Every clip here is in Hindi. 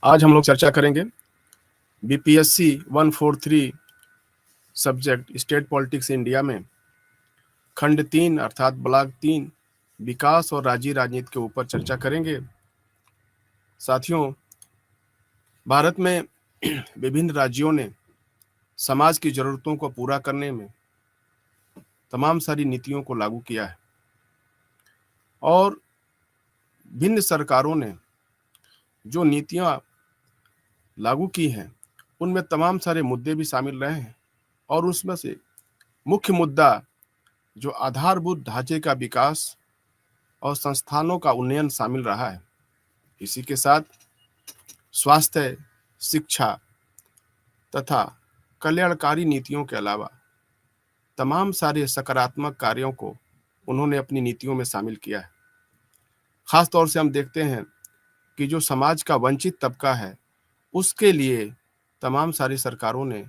आज हम लोग चर्चा करेंगे BPSC 143 subject state politics India में खंड 3 अर्थात ब्लॉक 3 विकास और राज्य राजनीति के ऊपर चर्चा करेंगे। साथियों, भारत में विभिन्न राज्यों ने समाज की जरूरतों को पूरा करने में तमाम सारी नीतियों को लागू किया है और भिन्न सरकारों ने जो नीतियां लागू की हैं उनमें तमाम सारे मुद्दे भी शामिल रहे हैं और उसमें से मुख्य मुद्दा जो आधारभूत ढांचे का विकास और संस्थानों का उन्नयन शामिल रहा है। इसी के साथ स्वास्थ्य, शिक्षा तथा कल्याणकारी नीतियों के अलावा तमाम सारे सकारात्मक कार्यों को उन्होंने अपनी नीतियों में शामिल किया है। खास तौर से हम देखते हैं कि जो समाज का वंचित तबका है उसके लिए तमाम सारी सरकारों ने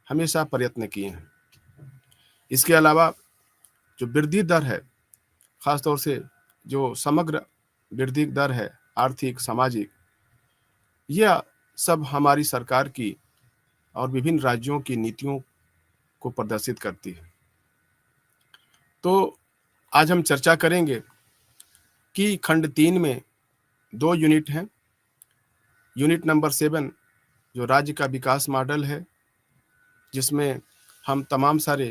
हमेशा प्रयत्न किए हैं। इसके अलावा जो वृद्धि दर है, खासतौर से जो समग्र वृद्धि दर है, आर्थिक, सामाजिक, यह सब हमारी सरकार की और विभिन्न राज्यों की नीतियों को प्रदर्शित करती है। तो आज हम चर्चा करेंगे कि खंड 3 में 2 यूनिट हैं। यूनिट नंबर 7 जो राज्य का विकास मॉडल है, जिसमें हम तमाम सारे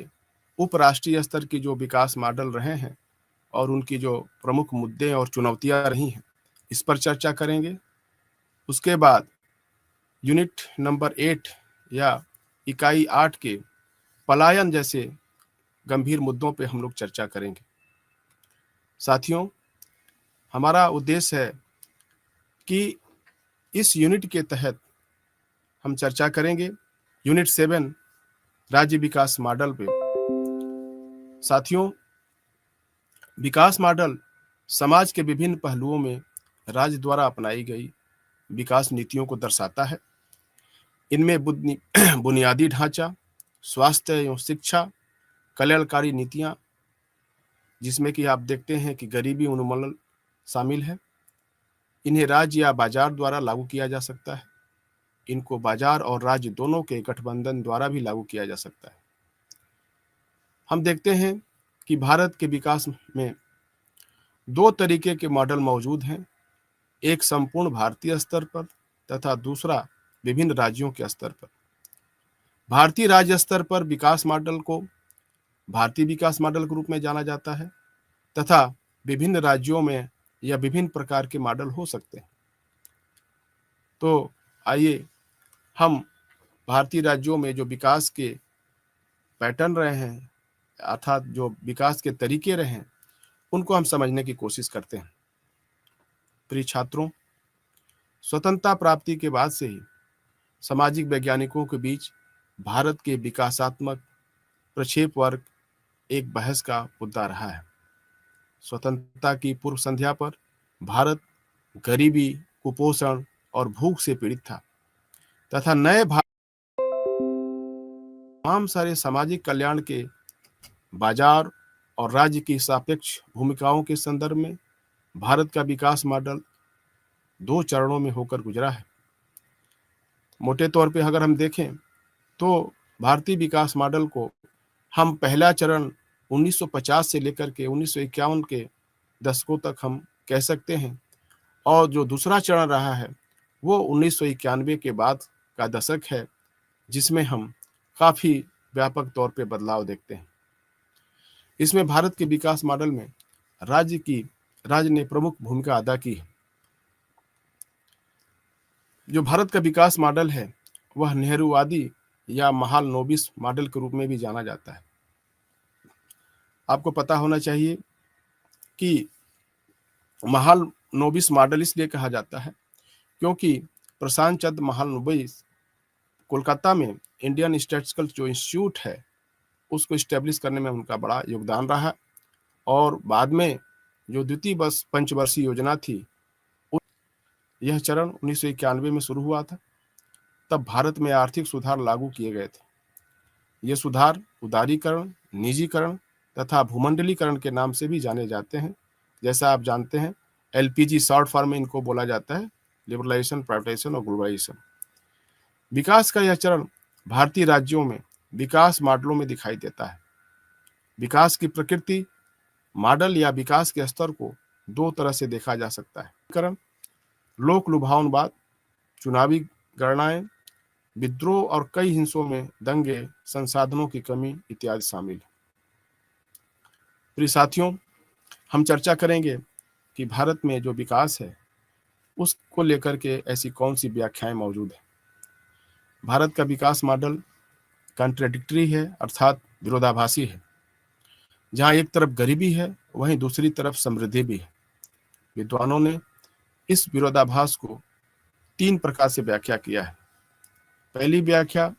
उपराष्ट्रीय स्तर की जो विकास मॉडल रहे हैं और उनकी जो प्रमुख मुद्दे और चुनौतियां रही हैं, इस पर चर्चा करेंगे। उसके बाद यूनिट नंबर 8 या इकाई 8 के पलायन जैसे गंभीर मुद्दों पे हम लोग चर्चा करेंगे। साथियों, हमारा उद्देश्य है कि इस यूनिट के तहत हम चर्चा करेंगे यूनिट 7 राज्य विकास मॉडल पे। साथियों, विकास मॉडल समाज के विभिन्न पहलुओं में राज्य द्वारा अपनाई गई विकास नीतियों को दर्शाता है। इनमें बुनियादी ढांचा, स्वास्थ्य एवं शिक्षा, कल्याणकारी नीतियां, जिसमें कि आप देखते हैं कि गरीबी उन्मूलन शामिल है। इन्हें राज्य या बाजार द्वारा लागू किया जा सकता है। इनको बाजार और राज्य दोनों के गठबंधन द्वारा भी लागू किया जा सकता है। हम देखते हैं कि भारत के विकास में 2 तरीके के मॉडल मौजूद हैं, एक संपूर्ण भारतीय स्तर पर तथा दूसरा विभिन्न राज्यों के स्तर पर। भारतीय राज्य स्तर पर विकास मॉडल को भारतीय विकास मॉडल के रूप में जाना जाता है तथा विभिन्न राज्यों में या विभिन्न प्रकार के मॉडल हो सकते हैं। तो आइए हम भारतीय राज्यों में जो विकास के पैटर्न रहे हैं, अर्थात जो विकास के तरीके रहे हैं, उनको हम समझने की कोशिश करते हैं। प्रिय छात्रों, स्वतंत्रता प्राप्ति के बाद से ही सामाजिक वैज्ञानिकों के बीच भारत के विकासात्मक प्रक्षेप वर्ग एक बहस का मुद्दा रहा है। स्वतंत्रता की पूर्व संध्या पर भारत गरीबी, कुपोषण और भूख से पीड़ित था तथा नए भारत तमाम सारे सामाजिक कल्याण के बाजार और राज्य की सापेक्ष भूमिकाओं के संदर्भ में भारत का विकास मॉडल 2 चरणों में होकर गुजरा है। मोटे तौर पे अगर हम देखें तो भारतीय विकास मॉडल को हम पहला चरण 1950 से लेकर के 1951 के दशकों तक हम कह सकते हैं और जो दूसरा चरण रहा है वो 1991 के बाद का दशक है, जिसमें हम काफ़ी व्यापक तौर पे बदलाव देखते हैं। इसमें भारत के विकास मॉडल में राज्य ने प्रमुख भूमिका अदा की है। जो भारत का विकास मॉडल है वह नेहरूवादी या महालनोबिस मॉडल के रूप में भी जाना जाता है। आपको पता होना चाहिए कि महालनोबिस मॉडल इसलिए कहा जाता है क्योंकि प्रशांत चंद्र महालनोबिस कोलकाता में इंडियन स्टैटिस्टिकल जो इंस्टीट्यूट है उसको इस्टेब्लिश करने में उनका बड़ा योगदान रहा और बाद में जो द्वितीय पंचवर्षीय योजना थी, यह चरण 1991 में शुरू हुआ था। तब भारत में आर्थिक सुधार लागू किए गए थे। ये सुधार उदारीकरण, निजीकरण तथा भूमंडलीकरण के नाम से भी जाने जाते हैं। जैसा आप जानते हैं, एलपीजी शॉर्ट फॉर्म में इनको बोला जाता है, लिबरलाइजेशन, प्राइवेटाइजेशन और ग्लोबलाइजेशन। विकास का यह चरण भारतीय राज्यों में विकास मॉडलों में दिखाई देता है। विकास की प्रकृति, मॉडल या विकास के स्तर को दो तरह से देखा जा सकता है। करण, लोक लुभावनवाद, चुनावी गणनाएं, विद्रोह और कई हिंसों में दंगे, संसाधनों की कमी इत्यादि शामिल है। प्रिय साथियों, हम चर्चा करेंगे कि भारत में जो विकास है उसको लेकर के ऐसी कौन सी व्याख्याएं मौजूद है। भारत का विकास मॉडल कॉन्ट्राडिक्टरी है, अर्थात विरोधाभासी है। जहां एक तरफ गरीबी है वहीं दूसरी तरफ समृद्धि भी है। विद्वानों ने इस विरोधाभास को तीन प्रकार से व्याख्या किया है। पहली व्याख्या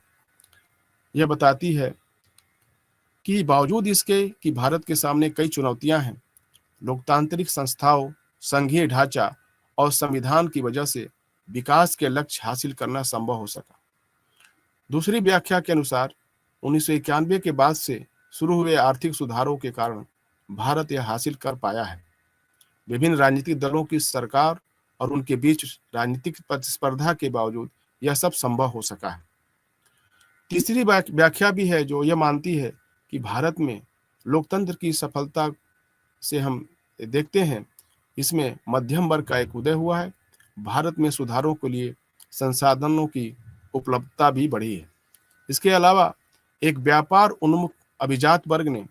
यह बताती है कि बावजूद इसके कि भारत के सामने कई चुनौतियां हैं, लोकतांत्रिक संस्थाओं, संघीय ढांचा और संविधान की वजह से विकास के लक्ष्य हासिल करना संभव हो सका। दूसरी व्याख्या के अनुसार 1991 के बाद से शुरू हुए आर्थिक सुधारों के कारण भारत यह हासिल कर पाया है। विभिन्न राजनीतिक दलों की सरकार और उनके बीच राजनीतिक प्रतिस्पर्धा के बावजूद यह सब संभव हो सका है। तीसरी व्याख्या भी है जो यह मानती है कि भारत में लोकतंत्र की सफलता से हम देखते हैं इसमें मध्यम वर्ग का एक उदय हुआ है। भारत में सुधारों के लिए संसाधनों की उपलब्धता भी बढ़ी है। इसके अलावा एक व्यापार उन्मुख अभिजात वर्ग ने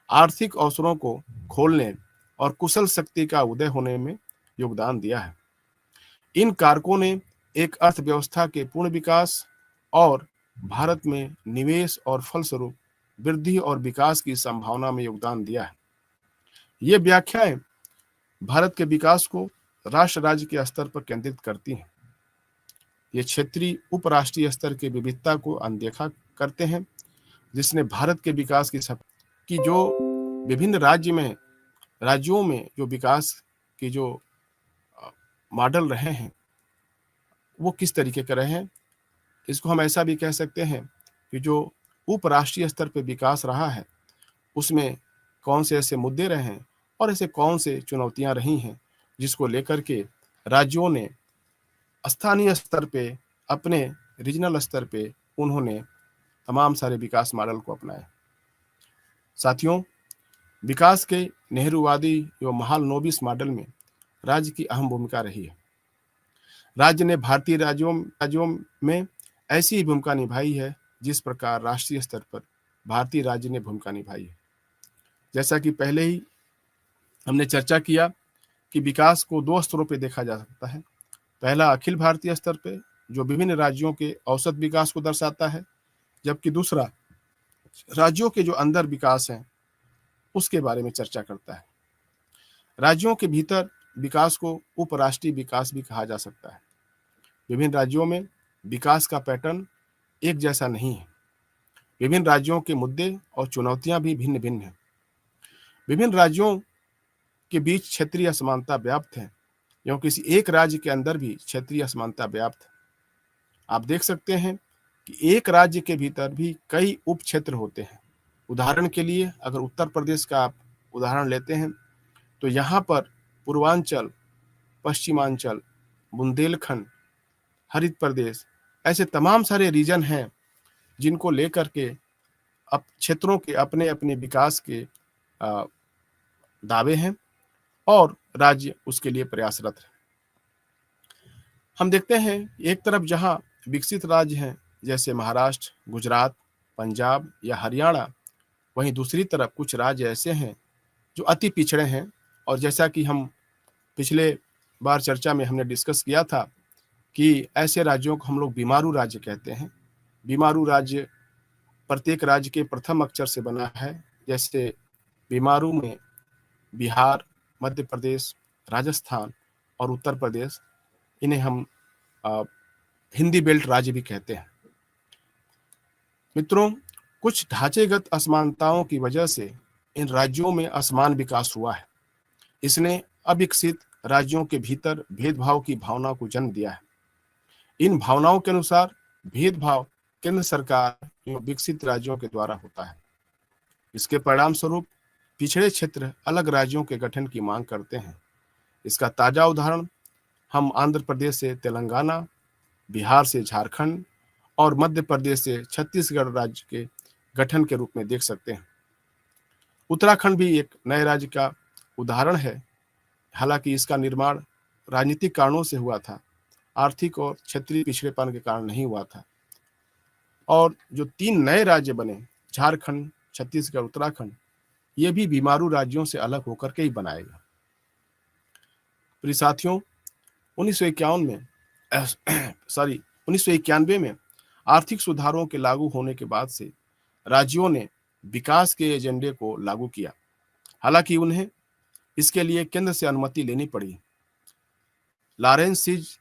आर्थिक अवसरों को खोलने और कुशल शक्ति का उदय होने में योगदान दिया है। इन कारकों ने एक अर्थव्यवस्था के पूर्ण विकास और भारत में निवेश और फलस्वरूप वृद्धि और विकास की संभावना में योगदान दिया है। ये व्याख्याएं भारत के विकास को राष्ट्र राज्य के स्तर पर केंद्रित करती हैं। ये क्षेत्रीय उपराष्ट्रीय स्तर की विविधता को अनदेखा करते हैं, जिसने भारत के विकास की जो विभिन्न राज्यों में जो विकास के जो मॉडल रहे हैं वो किस तरीके के रहे हैं। इसको हम ऐसा भी कह सकते हैं कि जो उपराष्ट्रीय स्तर पर विकास रहा है उसमें कौन से ऐसे मुद्दे रहे हैं और ऐसे कौन से चुनौतियां रही हैं जिसको लेकर के राज्यों ने स्थानीय स्तर पे, अपने रीजनल स्तर पे उन्होंने तमाम सारे विकास मॉडल को अपनाया। साथियों, विकास के नेहरूवादी एवं महालनोबिस मॉडल में राज्य की अहम भूमिका रही है। राज्य ने भारतीय राज्यों में ऐसी ही भूमिका निभाई है जिस प्रकार राष्ट्रीय स्तर पर भारतीय राज्य ने भूमिका निभाई है। जैसा कि पहले ही हमने चर्चा किया कि विकास को दो स्तरों पर देखा जा सकता है। पहला अखिल भारतीय स्तर पे जो विभिन्न राज्यों के औसत विकास को दर्शाता है, जबकि दूसरा राज्यों के जो अंदर विकास है उसके बारे में चर्चा करता है। राज्यों के भीतर विकास को उपराष्ट्रीय विकास भी कहा जा सकता है। विभिन्न राज्यों में विकास का पैटर्न एक जैसा नहीं है। विभिन्न राज्यों के मुद्दे और चुनौतियां भी भिन्न भिन्न हैं। विभिन्न राज्यों के बीच क्षेत्रीय असमानता व्याप्त है एवं किसी एक राज्य के अंदर भी क्षेत्रीय असमानता व्याप्त है। आप देख सकते हैं कि एक राज्य के भीतर भी कई उप क्षेत्र होते हैं। उदाहरण के लिए अगर उत्तर प्रदेश का आप उदाहरण लेते हैं तो यहाँ पर पूर्वांचल, पश्चिमांचल, बुंदेलखंड, हरित प्रदेश, ऐसे तमाम सारे रीजन हैं जिनको लेकर के अब क्षेत्रों के अपने अपने विकास के दावे हैं और राज्य उसके लिए प्रयासरत है। हम देखते हैं एक तरफ जहां विकसित राज्य हैं जैसे महाराष्ट्र, गुजरात, पंजाब या हरियाणा, वहीं दूसरी तरफ कुछ राज्य ऐसे हैं जो अति पिछड़े हैं। और जैसा कि हम पिछले बार चर्चा में हमने डिस्कस किया था कि ऐसे राज्यों को हम लोग बीमारू राज्य कहते हैं। बीमारू राज्य प्रत्येक राज्य के प्रथम अक्षर से बना है। जैसे बीमारू में बिहार, मध्य प्रदेश, राजस्थान और उत्तर प्रदेश, इन्हें हम हिंदी बेल्ट राज्य भी कहते हैं। मित्रों, कुछ ढांचेगत असमानताओं की वजह से इन राज्यों में असमान विकास हुआ है। इसने अविकसित राज्यों के भीतर भेदभाव की भावना को जन्म दिया है। इन भावनाओं के अनुसार भेदभाव केंद्र सरकार एवं विकसित राज्यों के द्वारा होता है। इसके परिणाम स्वरूप पिछड़े क्षेत्र अलग राज्यों के गठन की मांग करते हैं। इसका ताजा उदाहरण हम आंध्र प्रदेश से तेलंगाना, बिहार से झारखंड और मध्य प्रदेश से छत्तीसगढ़ राज्य के गठन के रूप में देख सकते हैं। उत्तराखंड भी एक नए राज्य का उदाहरण है। हालांकि इसका निर्माण राजनीतिक कारणों से हुआ था, आर्थिक और क्षेत्रीय पिछड़ेपन के कारण नहीं हुआ था। और जो 3 नए राज्य बने, झारखंड, छत्तीसगढ़, उत्तराखंड, ये भी बीमारू राज्यों से अलग होकर के ही बनाएगा। प्रिय साथियों, 1951 में 1991 में आर्थिक सुधारों के लागू होने के बाद से राज्यों ने विकास के एजेंडे को लागू किया। हालांकि उन्हें इसके लिए केंद्र से अनुमति लेनी पड़ी। लॉरेंस सीज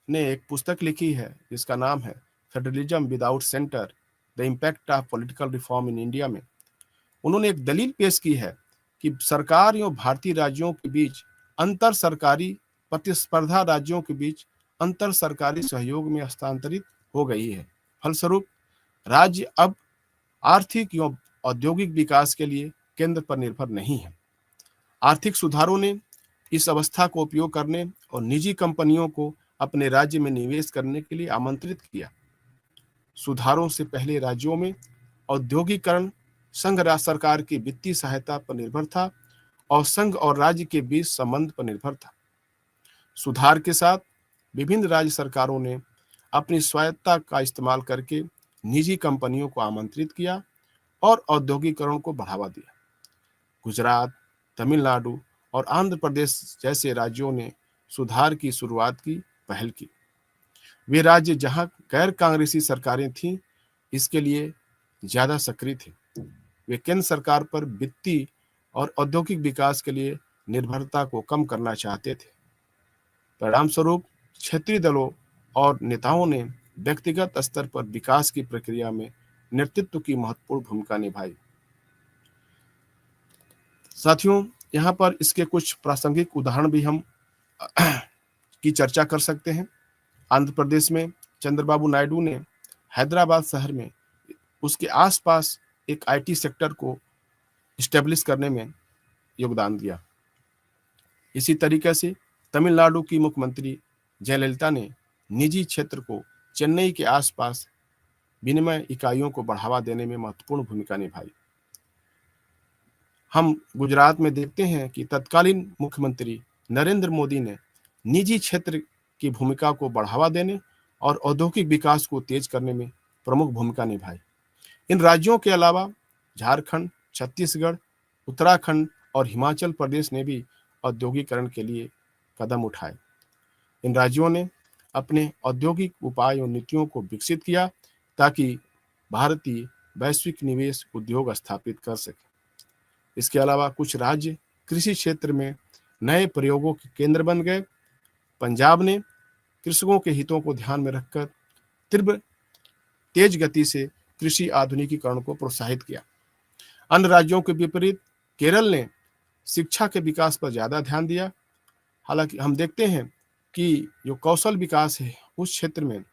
ने एक पुस्तक लिखी है जिसका नाम है federalism without centre, the impact of political reform in India में उन्होंने एक दलील पेश की है कि सरकार एवं भारतीय राज्यों के बीच अंतर सरकारी प्रतिस्पर्धा राज्यों के बीच अंतर सरकारी सहयोग में हस्तांतरित हो गई है। फलस्वरूप राज्य अब आर्थिक एवं औद्योगिक विकास के लिए केंद्र पर निर्भर नहीं है। आर्थिक सुधारों ने इस अवस्था को उपयोग करने और निजी कंपनियों को अपने राज्य में निवेश करने के लिए आमंत्रित किया। सुधारों से पहले राज्यों में औद्योगिकरण संघ राज्य सरकार की वित्तीय सहायता पर निर्भर था और संघ और राज्य के बीच संबंध पर निर्भर था। सुधार के साथ विभिन्न राज्य सरकारों ने अपनी स्वायत्तता का इस्तेमाल करके निजी कंपनियों को आमंत्रित किया और औद्योगिकरण को बढ़ावा दिया। गुजरात, तमिलनाडु और आंध्र प्रदेश जैसे राज्यों ने सुधार की शुरुआत की पहल की। वे राज्य जहां गैर कांग्रेसी सरकारें थीं, इसके लिए ज्यादा सक्रिय थे। वे केंद्र सरकार पर वित्तीय और औद्योगिक विकास के लिए निर्भरता को कम करना चाहते थे। परिणाम स्वरूप क्षेत्रीय दलों और नेताओं ने व्यक्तिगत स्तर पर विकास की प्रक्रिया में नेतृत्व की महत्वपूर्ण भूमिका निभाई। साथियों, यहाँ पर इसके कुछ प्रासंगिक उदाहरण भी हम की चर्चा कर सकते हैं। आंध्र प्रदेश में चंद्रबाबू नायडू ने हैदराबाद शहर में उसके आसपास एक आईटी सेक्टर को इस्टेब्लिश करने में योगदान दिया। इसी तरीके से तमिलनाडु की मुख्यमंत्री जयललिता ने निजी क्षेत्र को चेन्नई के आसपास विनिमय इकाइयों को बढ़ावा देने में महत्वपूर्ण भूमिका निभाई। हम गुजरात में देखते हैं कि तत्कालीन मुख्यमंत्री नरेंद्र मोदी ने निजी क्षेत्र की भूमिका को बढ़ावा देने और औद्योगिक विकास को तेज करने में प्रमुख भूमिका निभाई। इन राज्यों के अलावा झारखंड, छत्तीसगढ़, उत्तराखंड और हिमाचल प्रदेश ने भी औद्योगिकरण के लिए कदम उठाए। इन राज्यों ने अपने औद्योगिक उपाय और नीतियों को विकसित किया ताकि भारतीय वैश्विक निवेश उद्योग स्थापित कर सके। इसके अलावा कुछ राज्य कृषि क्षेत्र में नए प्रयोगों के केंद्र बन गए। पंजाब ने कृषकों के हितों को ध्यान में रखकर तीव्र तेज गति से कृषि आधुनिकीकरण को प्रोत्साहित किया। अन्य राज्यों के विपरीत केरल ने शिक्षा के विकास पर ज्यादा ध्यान दिया। हालांकि हम देखते हैं कि जो कौशल विकास है उस क्षेत्र में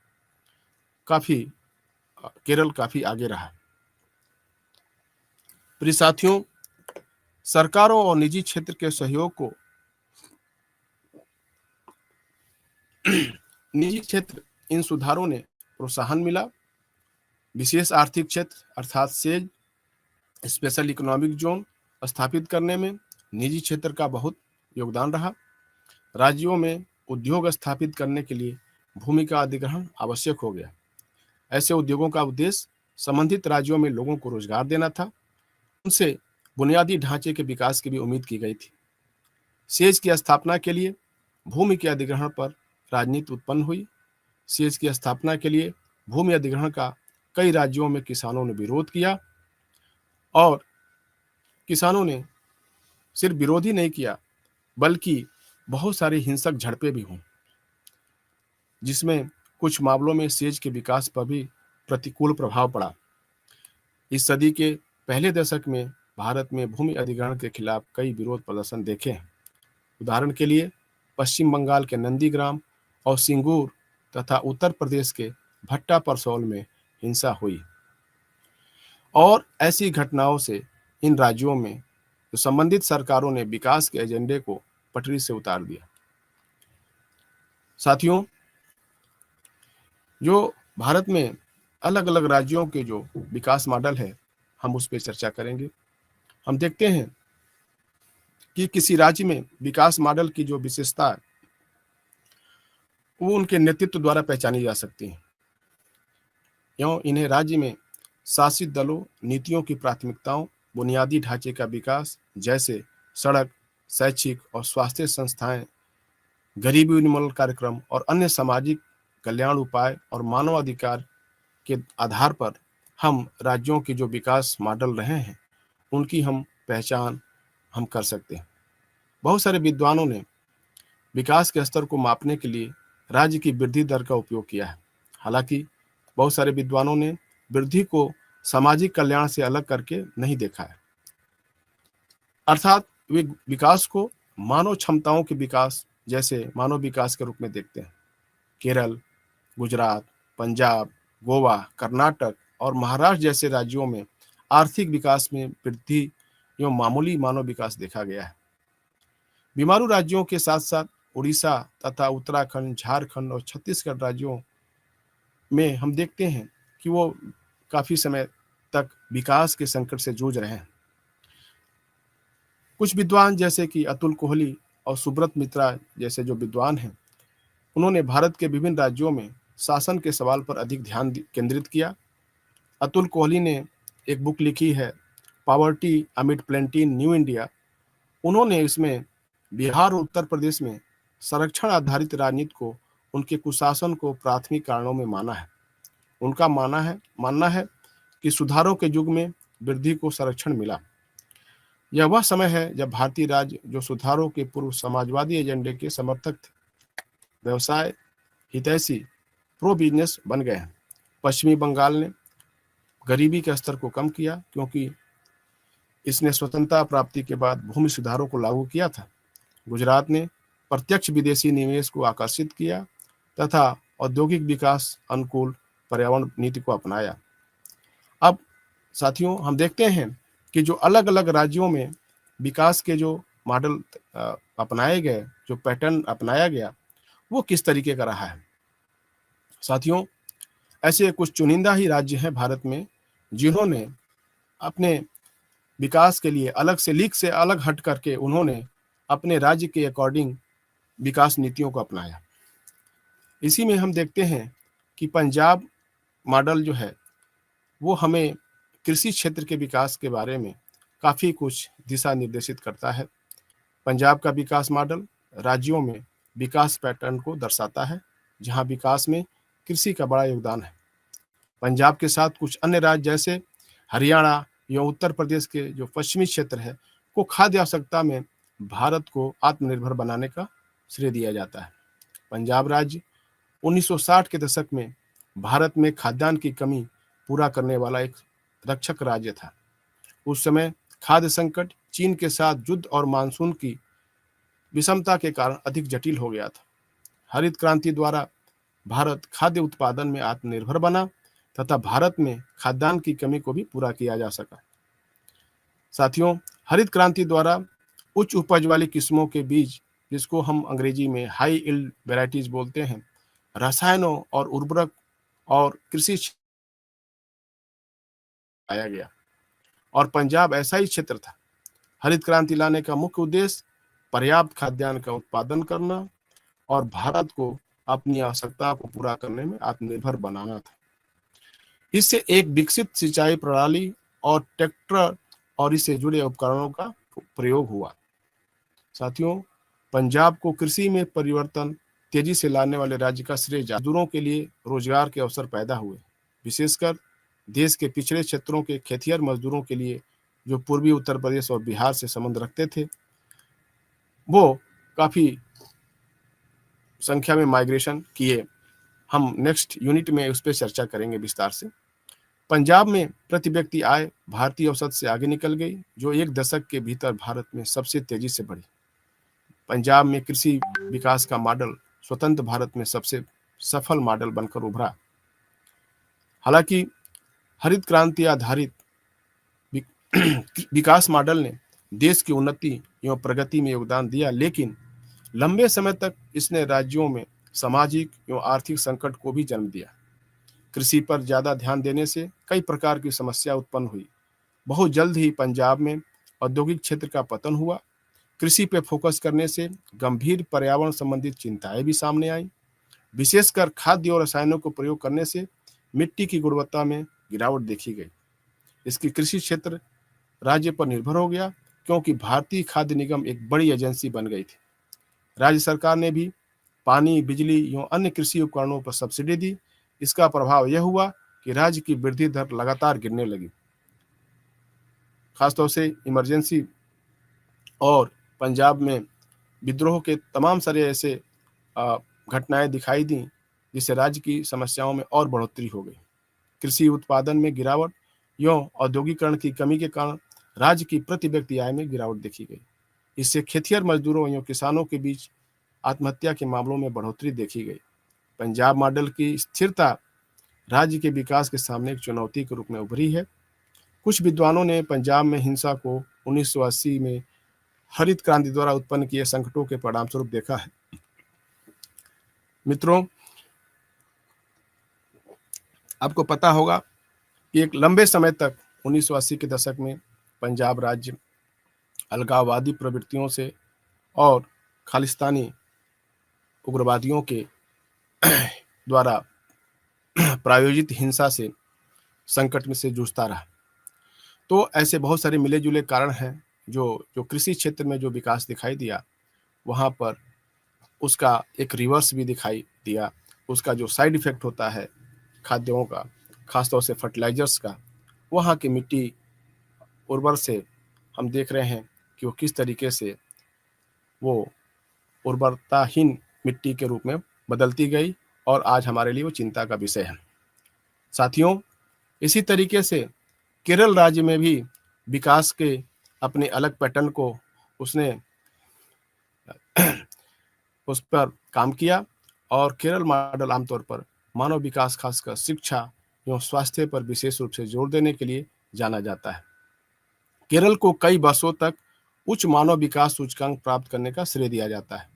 केरल काफी आगे रहा। प्रिय साथियों, सरकारों और निजी क्षेत्र के सहयोग को निजी क्षेत्र इन सुधारों ने प्रोत्साहन मिला। विशेष आर्थिक क्षेत्र अर्थात सेज, स्पेशल इकोनॉमिक जोन स्थापित करने में निजी क्षेत्र का बहुत योगदान रहा। राज्यों में उद्योग स्थापित करने के लिए भूमि का अधिग्रहण आवश्यक हो गया। ऐसे उद्योगों का उद्देश्य संबंधित राज्यों में लोगों को रोजगार देना था। उनसे बुनियादी ढांचे के विकास की भी उम्मीद की गई थी। सेज की स्थापना के लिए भूमि के अधिग्रहण पर राजनीति उत्पन्न हुई। सेज की स्थापना के लिए भूमि अधिग्रहण का कई राज्यों में किसानों ने विरोध किया और किसानों ने सिर्फ विरोध ही नहीं किया बल्कि बहुत सारी हिंसक झड़पें भी हुई, जिसमें कुछ मामलों में सेज के विकास पर भी प्रतिकूल प्रभाव पड़ा। इस सदी के पहले दशक में भारत में भूमि अधिग्रहण के खिलाफ कई विरोध प्रदर्शन देखे हैं। उदाहरण के लिए पश्चिम बंगाल के नंदीग्राम और सिंगूर तथा उत्तर प्रदेश के भट्टा परसौल में हिंसा हुई और ऐसी घटनाओं से इन राज्यों में तो संबंधित सरकारों ने विकास के एजेंडे को पटरी से उतार दिया। साथियों, जो भारत में अलग अलग राज्यों के जो विकास मॉडल है, हम उस पर चर्चा करेंगे। हम देखते हैं कि किसी राज्य में विकास मॉडल की जो विशेषता है, वो उनके नेतृत्व द्वारा पहचानी जा सकती है। क्यों इन्हें राज्य में शासित दलों, नीतियों की प्राथमिकताओं, बुनियादी ढांचे का विकास जैसे सड़क, शैक्षिक और स्वास्थ्य संस्थाएं, गरीबी उन्मूलन कार्यक्रम और अन्य सामाजिक कल्याण उपाय और मानवाधिकार के आधार पर हम राज्यों के जो विकास मॉडल रहे हैं, उनकी हम पहचान हम कर सकते हैं। बहुत सारे विद्वानों ने विकास के स्तर को मापने के लिए राज्य की वृद्धि दर का उपयोग किया है। हालांकि बहुत सारे विद्वानों ने वृद्धि को सामाजिक कल्याण से अलग करके नहीं देखा है, अर्थात वे विकास को मानव क्षमताओं के विकास जैसे मानव विकास के रूप में देखते हैं। केरल, गुजरात, पंजाब, गोवा, कर्नाटक और महाराष्ट्र जैसे राज्यों में आर्थिक विकास में वृद्धि एवं मामूली मानव विकास देखा गया है। बीमारू राज्यों के साथ साथ उड़ीसा तथा उत्तराखंड, झारखंड और छत्तीसगढ़ राज्यों में हम देखते हैं कि वो काफी समय तक विकास के संकट से जूझ रहे हैं। कुछ विद्वान जैसे कि अतुल कोहली और सुब्रत मित्रा जैसे जो विद्वान हैं, उन्होंने भारत के विभिन्न राज्यों में शासन के सवाल पर अधिक ध्यान केंद्रित किया। अतुल कोहली ने एक बुक लिखी है, पॉवर्टी अमिड प्लेंटी इन न्यू इंडिया। उन्होंने इसमें बिहार और उत्तर प्रदेश में संरक्षण आधारित राजनीति को, उनके कुशासन को प्राथमिक कारणों में माना है। उनका मानना है कि सुधारों के युग में वृद्धि को संरक्षण मिला। यह वह समय है जब भारतीय राज्य जो सुधारों के पूर्व समाजवादी एजेंडे के समर्थक थे, व्यवसाय हितैषी, प्रो बिजनेस बन गए हैं। पश्चिमी बंगाल ने गरीबी के स्तर को कम किया क्योंकि इसने स्वतंत्रता प्राप्ति के बाद भूमि सुधारों को लागू किया था। गुजरात ने प्रत्यक्ष विदेशी निवेश को आकर्षित किया तथा औद्योगिक विकास अनुकूल पर्यावरण नीति को अपनाया। अब साथियों, हम देखते हैं कि जो अलग अलग राज्यों में विकास के जो मॉडल अपनाए गए, जो पैटर्न अपनाया गया, वो किस तरीके का रहा है। साथियों, ऐसे कुछ चुनिंदा ही राज्य हैं भारत में जिन्होंने अपने विकास के लिए अलग से लीग से अलग हट करके उन्होंने अपने राज्य के अकॉर्डिंग विकास नीतियों को अपनाया। इसी में हम देखते हैं कि पंजाब मॉडल जो है वो हमें कृषि क्षेत्र के विकास के बारे में काफ़ी कुछ दिशा निर्देशित करता है। पंजाब का विकास मॉडल राज्यों में विकास पैटर्न को दर्शाता है, जहां विकास में कृषि का बड़ा योगदान है। पंजाब के साथ कुछ अन्य राज्य जैसे हरियाणा या उत्तर प्रदेश के जो पश्चिमी क्षेत्र है को खाद्य आवश्यकता में भारत को आत्मनिर्भर बनाने का श्रेय दिया जाता है। पंजाब राज्य 1960 के दशक में भारत में खाद्यान्न की कमी पूरा करने वाला एक रक्षक राज्य था। उस समय खाद्य संकट चीन के साथ युद्ध और मानसून की विषमता के कारण अधिक जटिल हो गया था। हरित क्रांति द्वारा भारत खाद्य उत्पादन में आत्मनिर्भर बना तथा भारत में खाद्यान्न की कमी को भी पूरा किया जा सका। साथियों, हरित क्रांति द्वारा उच्च उपज वाली किस्मों के बीज, जिसको हम अंग्रेजी में हाई यील्ड वैरायटीज बोलते हैं, रसायनों और उर्वरक और कृषि आया गया और पंजाब ऐसा ही क्षेत्र था। हरित क्रांति लाने का मुख्य उद्देश्य पर्याप्त खाद्यान्न का उत्पादन करना और भारत को अपनी आवश्यकता को पूरा करने में आत्मनिर्भर बनाना था। इससे एक विकसित सिंचाई प्रणाली और ट्रैक्टर और इससे जुड़े उपकरणों का प्रयोग हुआ। साथियों, पंजाब को कृषि में परिवर्तन तेजी से लाने वाले राज्य का श्रेय मजदूरों के लिए रोजगार के अवसर पैदा हुए, विशेषकर देश के पिछड़े क्षेत्रों के खेतिहर मजदूरों के लिए जो पूर्वी उत्तर प्रदेश और बिहार से संबंध रखते थे, वो काफी संख्या में माइग्रेशन किए। हम नेक्स्ट यूनिट में उस पर चर्चा करेंगे विस्तार से। पंजाब में प्रति व्यक्ति आय भारतीय औसत से आगे निकल गई, जो एक दशक के भीतर भारत में सबसे तेजी से बढ़ी। पंजाब में कृषि विकास का मॉडल स्वतंत्र भारत में सबसे सफल मॉडल बनकर उभरा। हालांकि हरित क्रांति आधारित विकास मॉडल ने देश की उन्नति एवं प्रगति में योगदान दिया, लेकिन लंबे समय तक इसने राज्यों में सामाजिक एवं आर्थिक संकट को भी जन्म दिया। कृषि पर ज्यादा ध्यान देने से कई प्रकार की समस्या उत्पन्न हुई। बहुत जल्द ही पंजाब में औद्योगिक क्षेत्र का पतन हुआ। कृषि पे फोकस करने से गंभीर पर्यावरण संबंधित चिंताएं भी सामने आई। विशेषकर खाद्य और रसायनों को प्रयोग करने से मिट्टी की गुणवत्ता में गिरावट देखी गई। इसकी कृषि क्षेत्र राज्य पर निर्भर हो गया, क्योंकि भारतीय खाद्य निगम एक बड़ी एजेंसी बन गई थी। राज्य सरकार ने भी पानी, बिजली एवं अन्य कृषि उपकरणों पर सब्सिडी दी। इसका प्रभाव यह हुआ कि राज्य की वृद्धि दर लगातार गिरने लगी। खासतौर से इमरजेंसी और पंजाब में विद्रोह के तमाम सारे ऐसे घटनाएं दिखाई दी, जिससे राज्य की समस्याओं में और बढ़ोतरी हो गई। कृषि उत्पादन में गिरावट एवं औद्योगिकरण की कमी के कारण राज्य की प्रति व्यक्ति आय में गिरावट देखी गई। इससे खेतिहर मजदूरों एवं किसानों के बीच आत्महत्या के मामलों में बढ़ोतरी देखी गई। पंजाब मॉडल की स्थिरता राज्य के विकास के सामने एक चुनौती के रूप में उभरी है। कुछ विद्वानों ने पंजाब में हिंसा को 1980 में हरित क्रांति द्वारा उत्पन्न किए संकटों के परिणाम स्वरूप देखा है। मित्रों, आपको पता होगा कि एक लंबे समय तक 1980 के दशक में पंजाब राज्य अलगाववादी प्रवृत्तियों से और खालिस्तानी उग्रवादियों के द्वारा प्रायोजित हिंसा से संकट में से जूझता रहा। तो ऐसे बहुत सारे मिले जुले कारण हैं जो कृषि क्षेत्र में जो विकास दिखाई दिया, वहाँ पर उसका एक रिवर्स भी दिखाई दिया। उसका जो साइड इफेक्ट होता है खाद्यों का, खासतौर से फर्टिलाइजर्स का, वहाँ की मिट्टी उर्वर से हम देख रहे हैं कि वो किस तरीके से वो उर्वरताहीन मिट्टी के रूप में बदलती गई और आज हमारे लिए वो चिंता का विषय है। साथियों, इसी तरीके से केरल राज्य में भी विकास के अपने अलग पैटर्न को उसने उस पर काम किया और केरल मॉडल आमतौर पर मानव विकास, खासकर शिक्षा एवं स्वास्थ्य पर विशेष रूप से जोर देने के लिए जाना जाता है। केरल को कई वर्षों तक उच्च मानव विकास सूचकांक प्राप्त करने का श्रेय दिया जाता है।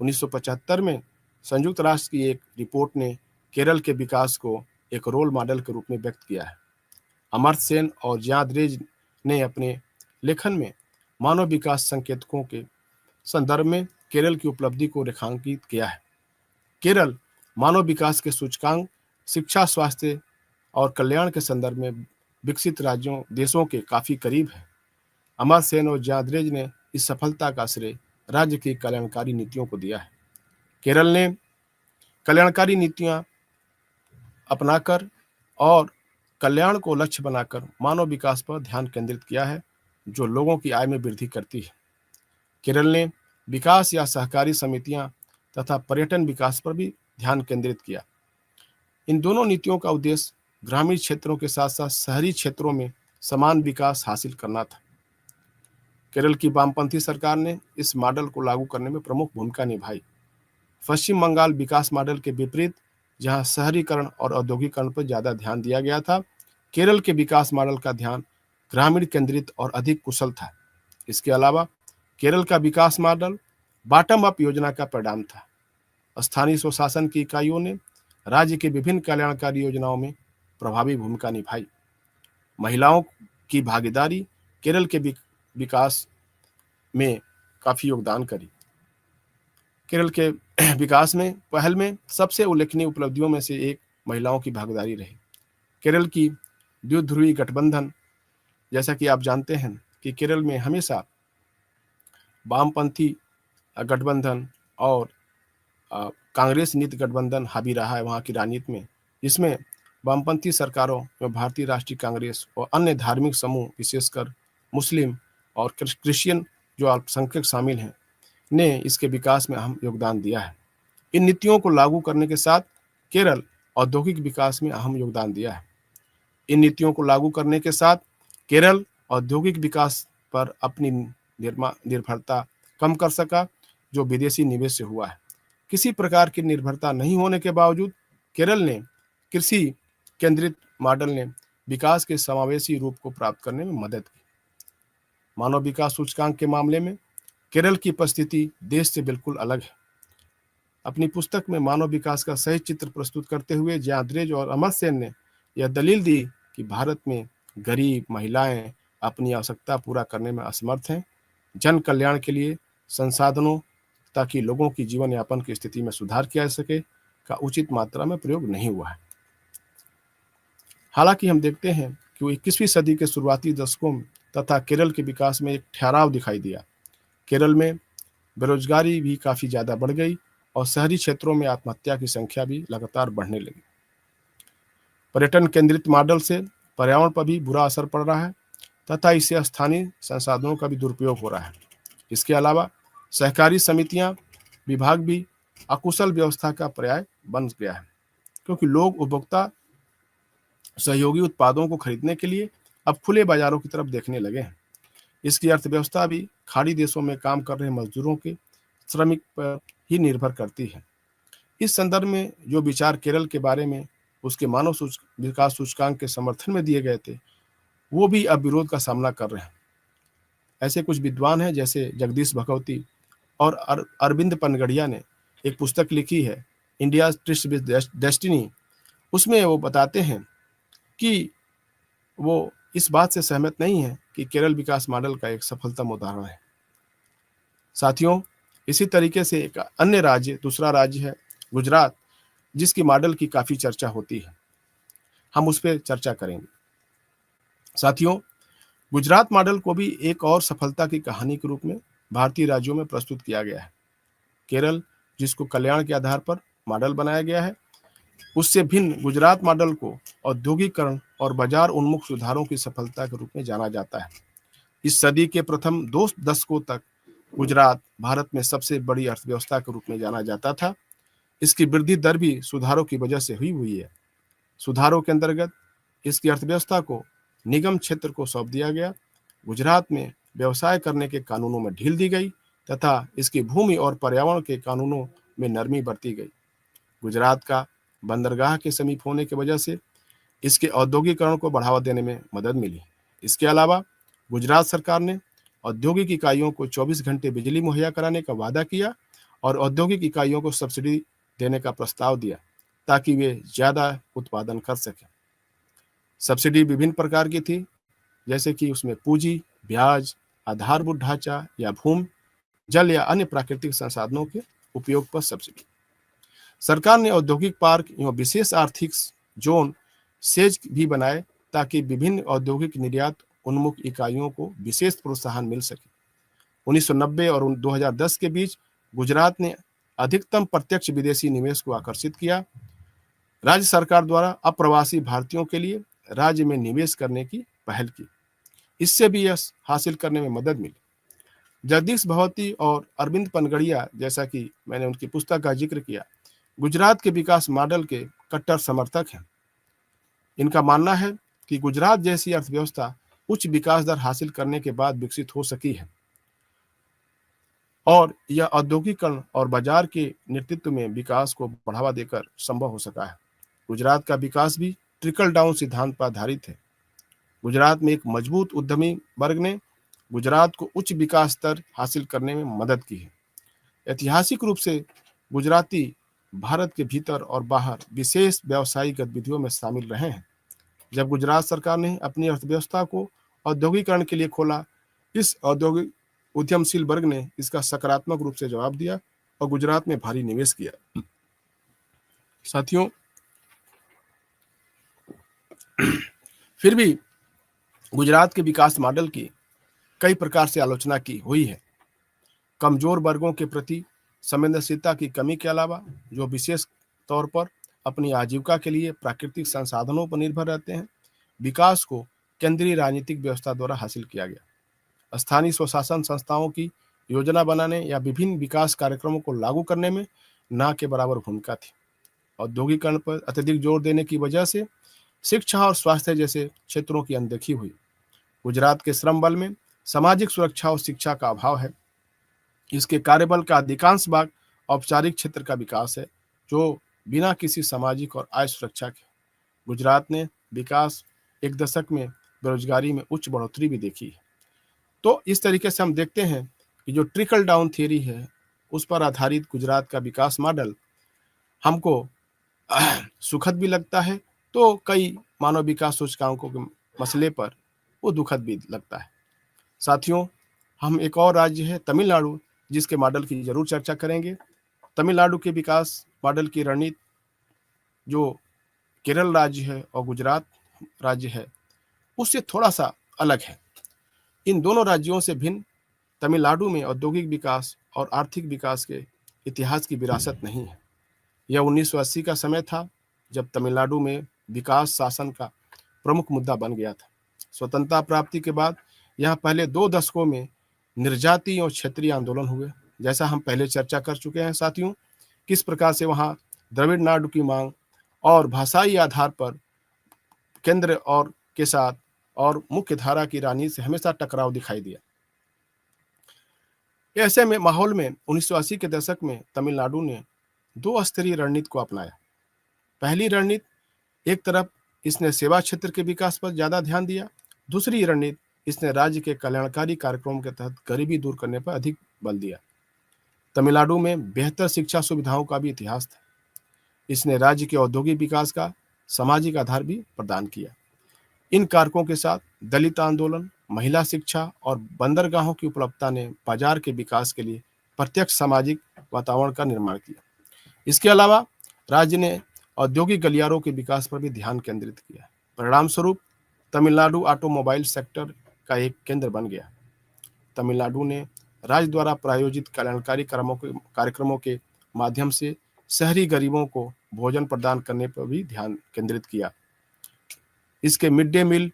1975 में संयुक्त राष्ट्र की एक रिपोर्ट ने केरल के विकास को एक रोल मॉडल के रूप में व्यक्त किया है। अमर्त्य सेन और ज्याद्रेज ने अपने लेखन में मानव विकास संकेतकों के संदर्भ में केरल की उपलब्धि को रेखांकित किया है। केरल मानव विकास के सूचकांक, शिक्षा, स्वास्थ्य और कल्याण के संदर्भ में विकसित देशों के काफी करीब है। अमर्त्य सेन और ज्याद्रेज ने इस सफलता का श्रेय राज्य की कल्याणकारी नीतियों को दिया है। केरल ने कल्याणकारी नीतियां अपनाकर और कल्याण को लक्ष्य बनाकर मानव विकास पर ध्यान केंद्रित किया है, जो लोगों की आय में वृद्धि करती है। केरल ने विकास या सहकारी समितियां तथा पर्यटन विकास पर भी ध्यान केंद्रित किया। इन दोनों नीतियों का उद्देश्य ग्रामीण क्षेत्रों के साथ साथ शहरी क्षेत्रों में समान विकास हासिल करना था। केरल की वामपंथी सरकार ने इस मॉडल को लागू करने में प्रमुख भूमिका निभाई। पश्चिम बंगाल विकास मॉडल के विपरीत, जहां शहरीकरण और औद्योगिकरण पर ज्यादा ध्यान दिया गया था, केरल के विकास मॉडल का ध्यान ग्रामीण केंद्रित और अधिक कुशल था। इसके अलावा केरल का विकास मॉडल बॉटम अप योजना का परिणाम था। स्थानीय स्वशासन की इकाइयों ने राज्य के विभिन्न कल्याणकारी योजनाओं में प्रभावी भूमिका निभाई। महिलाओं की भागीदारी केरल के विकास में काफी योगदान करी। केरल के विकास में पहल में सबसे उल्लेखनीय उपलब्धियों में से एक महिलाओं की भागीदारी रही। केरल की द्विध्रुवीय गठबंधन, जैसा कि आप जानते हैं कि केरल में हमेशा वामपंथी गठबंधन और कांग्रेस नीति गठबंधन हावी रहा है वहाँ की राजनीति में, जिसमें वामपंथी सरकारों में भारतीय राष्ट्रीय कांग्रेस और अन्य धार्मिक समूह, विशेषकर मुस्लिम और क्रिश्चियन जो अल्पसंख्यक शामिल हैं, ने इसके विकास में अहम योगदान दिया है। इन नीतियों को लागू करने के साथ केरल औद्योगिक विकास में अहम योगदान दिया है। इन नीतियों को लागू करने के साथ केरल औद्योगिक विकास पर अपनी निर्भरता कम कर सका, जो विदेशी निवेश से हुआ है। किसी प्रकार की निर्भरता नहीं होने के बावजूद केरल ने कृषि केंद्रित मॉडल ने विकास के समावेशी रूप को प्राप्त करने में मदद की। मानव विकास सूचकांक के मामले में केरल की उपस्थिति देश से बिल्कुल अलग है। अपनी पुस्तक में मानव विकास का सही चित्र प्रस्तुत करते हुए जयाद्रेज और अमर सेन ने यह दलील दी कि भारत में गरीब महिलाएं अपनी आवश्यकता पूरा करने में असमर्थ हैं। जन कल्याण के लिए संसाधनों ताकि लोगों की जीवन यापन की स्थिति में सुधार किया जा सके का उचित मात्रा में प्रयोग नहीं हुआ है। हालांकि हम देखते हैं कि वो 21वीं सदी के शुरुआती दशकों में तथा केरल के विकास में एक ठहराव दिखाई दिया। केरल में बेरोजगारी भी काफ़ी ज़्यादा बढ़ गई और शहरी क्षेत्रों में आत्महत्या की संख्या भी लगातार बढ़ने लगी। पर्यटन केंद्रित मॉडल से पर्यावरण पर भी बुरा असर पड़ रहा है तथा इससे स्थानीय संसाधनों का भी दुरुपयोग हो रहा है। इसके अलावा सहकारी समितियां विभाग भी अकुशल व्यवस्था का पर्याय बन गया है, क्योंकि लोग उपभोक्ता सहयोगी उत्पादों को खरीदने के लिए अब खुले बाजारों की तरफ देखने लगे हैं। इसकी अर्थव्यवस्था भी खाड़ी देशों में काम कर रहे मजदूरों के श्रमिक पर ही निर्भर करती है। इस संदर्भ में जो विचार केरल के बारे में उसके मानव विकास सूचकांक के समर्थन में दिए गए थे, वो भी अब विरोध का सामना कर रहे हैं। ऐसे कुछ विद्वान हैं जैसे जगदीश भगवती और अरविंद पनगड़िया ने एक पुस्तक लिखी है, इंडिया ट्रिस्ट विद डेस्टिनी। उसमें वो बताते हैं कि वो इस बात से सहमत नहीं है कि केरल विकास मॉडल का एक सफलतम उदाहरण है। साथियों, इसी तरीके से एक अन्य राज्य, दूसरा राज्य है गुजरात, जिसकी मॉडल की काफ़ी चर्चा होती है। हम उस पर चर्चा करेंगे। साथियों, गुजरात मॉडल को भी एक और सफलता की कहानी के रूप में भारतीय राज्यों में प्रस्तुत किया गया है। केरल, जिसको कल्याण के आधार पर मॉडल बनाया गया है, उससे भिन्न गुजरात मॉडल को औद्योगिकरण और बाजार उन्मुख सुधारों की सफलता के रूप में जाना जाता है। इस सदी के प्रथम 2 दशकों तक गुजरात भारत में सबसे बड़ी अर्थव्यवस्था के रूप में जाना जाता था। इसकी वृद्धि दर भी सुधारों की वजह से हुई है। सुधारों के अंतर्गत इसकी अर्थव्यवस्था को निगम क्षेत्र को सौंप दिया गया। गुजरात में व्यवसाय करने के कानूनों में ढील दी गई तथा इसकी भूमि और पर्यावरण के कानूनों में नरमी बरती गई। गुजरात का बंदरगाह के समीप होने की वजह से इसके औद्योगिकरण को बढ़ावा देने में मदद मिली। इसके अलावा गुजरात सरकार ने औद्योगिक इकाइयों को 24 घंटे बिजली मुहैया कराने का वादा किया और औद्योगिक इकाइयों को सब्सिडी देने का प्रस्ताव दिया ताकि वे ज़्यादा उत्पादन कर सकें। सब्सिडी विभिन्न प्रकार की थी, जैसे कि उसमें पूंजी, ब्याज, आधारभूत ढांचा या भूमि, जल या अन्य प्राकृतिक संसाधनों के उपयोग पर सब्सिडी। सरकार ने औद्योगिक पार्क एवं विशेष आर्थिक जोन सेज भी बनाए ताकि विभिन्न औद्योगिक निर्यात उन्मुख इकाइयों को विशेष प्रोत्साहन मिल सके। 1990 और 2010 के बीच गुजरात ने अधिकतम प्रत्यक्ष विदेशी निवेश को आकर्षित किया। राज्य सरकार द्वारा अप्रवासी भारतीयों के लिए राज्य में निवेश करने की पहल की। इससे भी यह हासिल करने में मदद मिली। जगदीश भगवती और अरविंद पनगड़िया, जैसा कि मैंने उनकी पुस्तक का जिक्र किया, गुजरात के विकास मॉडल के कट्टर समर्थक हैं। इनका मानना है कि गुजरात जैसी अर्थव्यवस्था उच्च विकास दर हासिल करने के बाद विकसित हो सकी है और यह औद्योगिकरण और बाजार के नेतृत्व में विकास को बढ़ावा देकर संभव हो सका है। गुजरात का विकास भी ट्रिकल डाउन सिद्धांत पर आधारित है। गुजरात में एक मजबूत उद्यमी वर्ग ने गुजरात को उच्च विकास स्तर हासिल करने में मदद की है। ऐतिहासिक रूप से गुजराती भारत के भीतर और बाहर विशेष व्यावसायिक गतिविधियों में शामिल रहे हैं। जब गुजरात सरकार ने अपनी अर्थव्यवस्था को औद्योगिकरण के लिए खोला, इस औद्योगिक उद्यमशील वर्ग ने इसका सकारात्मक रूप से जवाब दिया और गुजरात में भारी निवेश किया। साथियों, फिर भी गुजरात के विकास मॉडल की कई प्रकार से आलोचना की हुई है। कमजोर वर्गों के प्रति संवेदनशीलता की कमी के अलावा, जो विशेष तौर पर अपनी आजीविका के लिए प्राकृतिक संसाधनों पर निर्भर रहते हैं, विकास को केंद्रीय राजनीतिक व्यवस्था द्वारा हासिल किया गया। स्थानीय स्वशासन संस्थाओं की योजना बनाने या विभिन्न विकास कार्यक्रमों को लागू करने में ना के बराबर भूमिका थी। औद्योगिकरण पर अत्यधिक जोर देने की वजह से शिक्षा और स्वास्थ्य जैसे क्षेत्रों की अनदेखी हुई। गुजरात के श्रम बल में सामाजिक सुरक्षा और शिक्षा का अभाव है। इसके कार्यबल का अधिकांश भाग औपचारिक क्षेत्र का विकास है, जो बिना किसी सामाजिक और आय सुरक्षा के। गुजरात ने विकास एक दशक में बेरोजगारी में उच्च बढ़ोतरी भी देखी है। तो इस तरीके से हम देखते हैं कि जो ट्रिकल डाउन थियरी है, उस पर आधारित गुजरात का विकास मॉडल हमको सुखद भी लगता है, तो कई मानव विकास सूचकांकों के मसले पर वो दुखद भी लगता है। साथियों, हम एक और राज्य है तमिलनाडु, जिसके मॉडल की जरूर चर्चा करेंगे। तमिलनाडु के विकास मॉडल की रणनीति जो केरल राज्य है और गुजरात राज्य है, उससे थोड़ा सा अलग है। इन दोनों राज्यों से भिन्न तमिलनाडु में औद्योगिक विकास और आर्थिक विकास के इतिहास की विरासत नहीं है। यह 1980 का समय था, जब तमिलनाडु में विकास शासन का प्रमुख मुद्दा बन गया था। स्वतंत्रता प्राप्ति के बाद यहाँ पहले 2 दशकों में निर्जातीय और क्षेत्रीय आंदोलन हुए। जैसा हम पहले चर्चा कर चुके हैं साथियों, किस प्रकार से वहाँ द्रविड़ नाडु की मांग और भाषाई आधार पर केंद्र और के साथ और मुख्य धारा की राजनीति से हमेशा टकराव दिखाई दिया। ऐसे में माहौल में 1980 के दशक में तमिलनाडु ने 2 स्तरीय रणनीति को अपनाया। पहली रणनीति, एक तरफ इसने सेवा क्षेत्र के विकास पर ज्यादा ध्यान दिया, दूसरी रणनीति इसने राज्य के कल्याणकारी कार्यक्रमों के तहत गरीबी दूर करने पर अधिक बल दिया। तमिलनाडु में बेहतर शिक्षा सुविधाओं का भी इतिहास था। इसने राज्य के औद्योगिक विकास का सामाजिक आधार भी प्रदान किया। इन कारकों के साथ दलित आंदोलन, महिला शिक्षा और बंदरगाहों की उपलब्धता ने बाजार के विकास के लिए प्रत्यक्ष सामाजिक वातावरण का निर्माण किया। इसके अलावा राज्य ने औद्योगिक गलियारों के विकास पर भी ध्यान केंद्रित किया। परिणाम स्वरूप तमिलनाडु ऑटोमोबाइल सेक्टर का एक केंद्र बन गया। तमिलनाडु ने राज्य द्वारा प्रायोजित कल्याणकारी कार्यक्रमों के माध्यम से शहरी गरीबों को भोजन प्रदान करने पर भी ध्यान केंद्रित किया। इसके मिड डे मील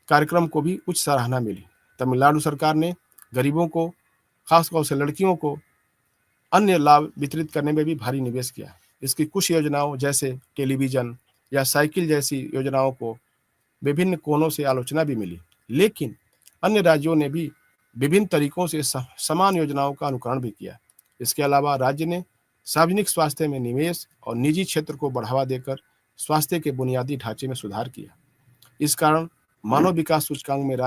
कार्यक्रम को भी उच्च सराहना मिली। तमिलनाडु सरकार ने गरीबों को, खासतौर से लड़कियों को, अन्य लाभ वितरित करने में भी भारी निवेश किया। इसकी कुछ योजनाओं जैसे टेलीविजन या साइकिल जैसी योजनाओं को विभिन्न कोणों से आलोचना भी मिली, लेकिन अन्य राज्यों ने भी विभिन्न तरीकों से समान योजनाओं का अनुकरण भी किया। इसके अलावा राज्य ने सार्वजनिक स्वास्थ्य में निवेश और निजी क्षेत्र को बढ़ावा देकर स्वास्थ्य के बुनियादी ढांचे में सुधार किया। इस कारण मानव विकास सूचकांक में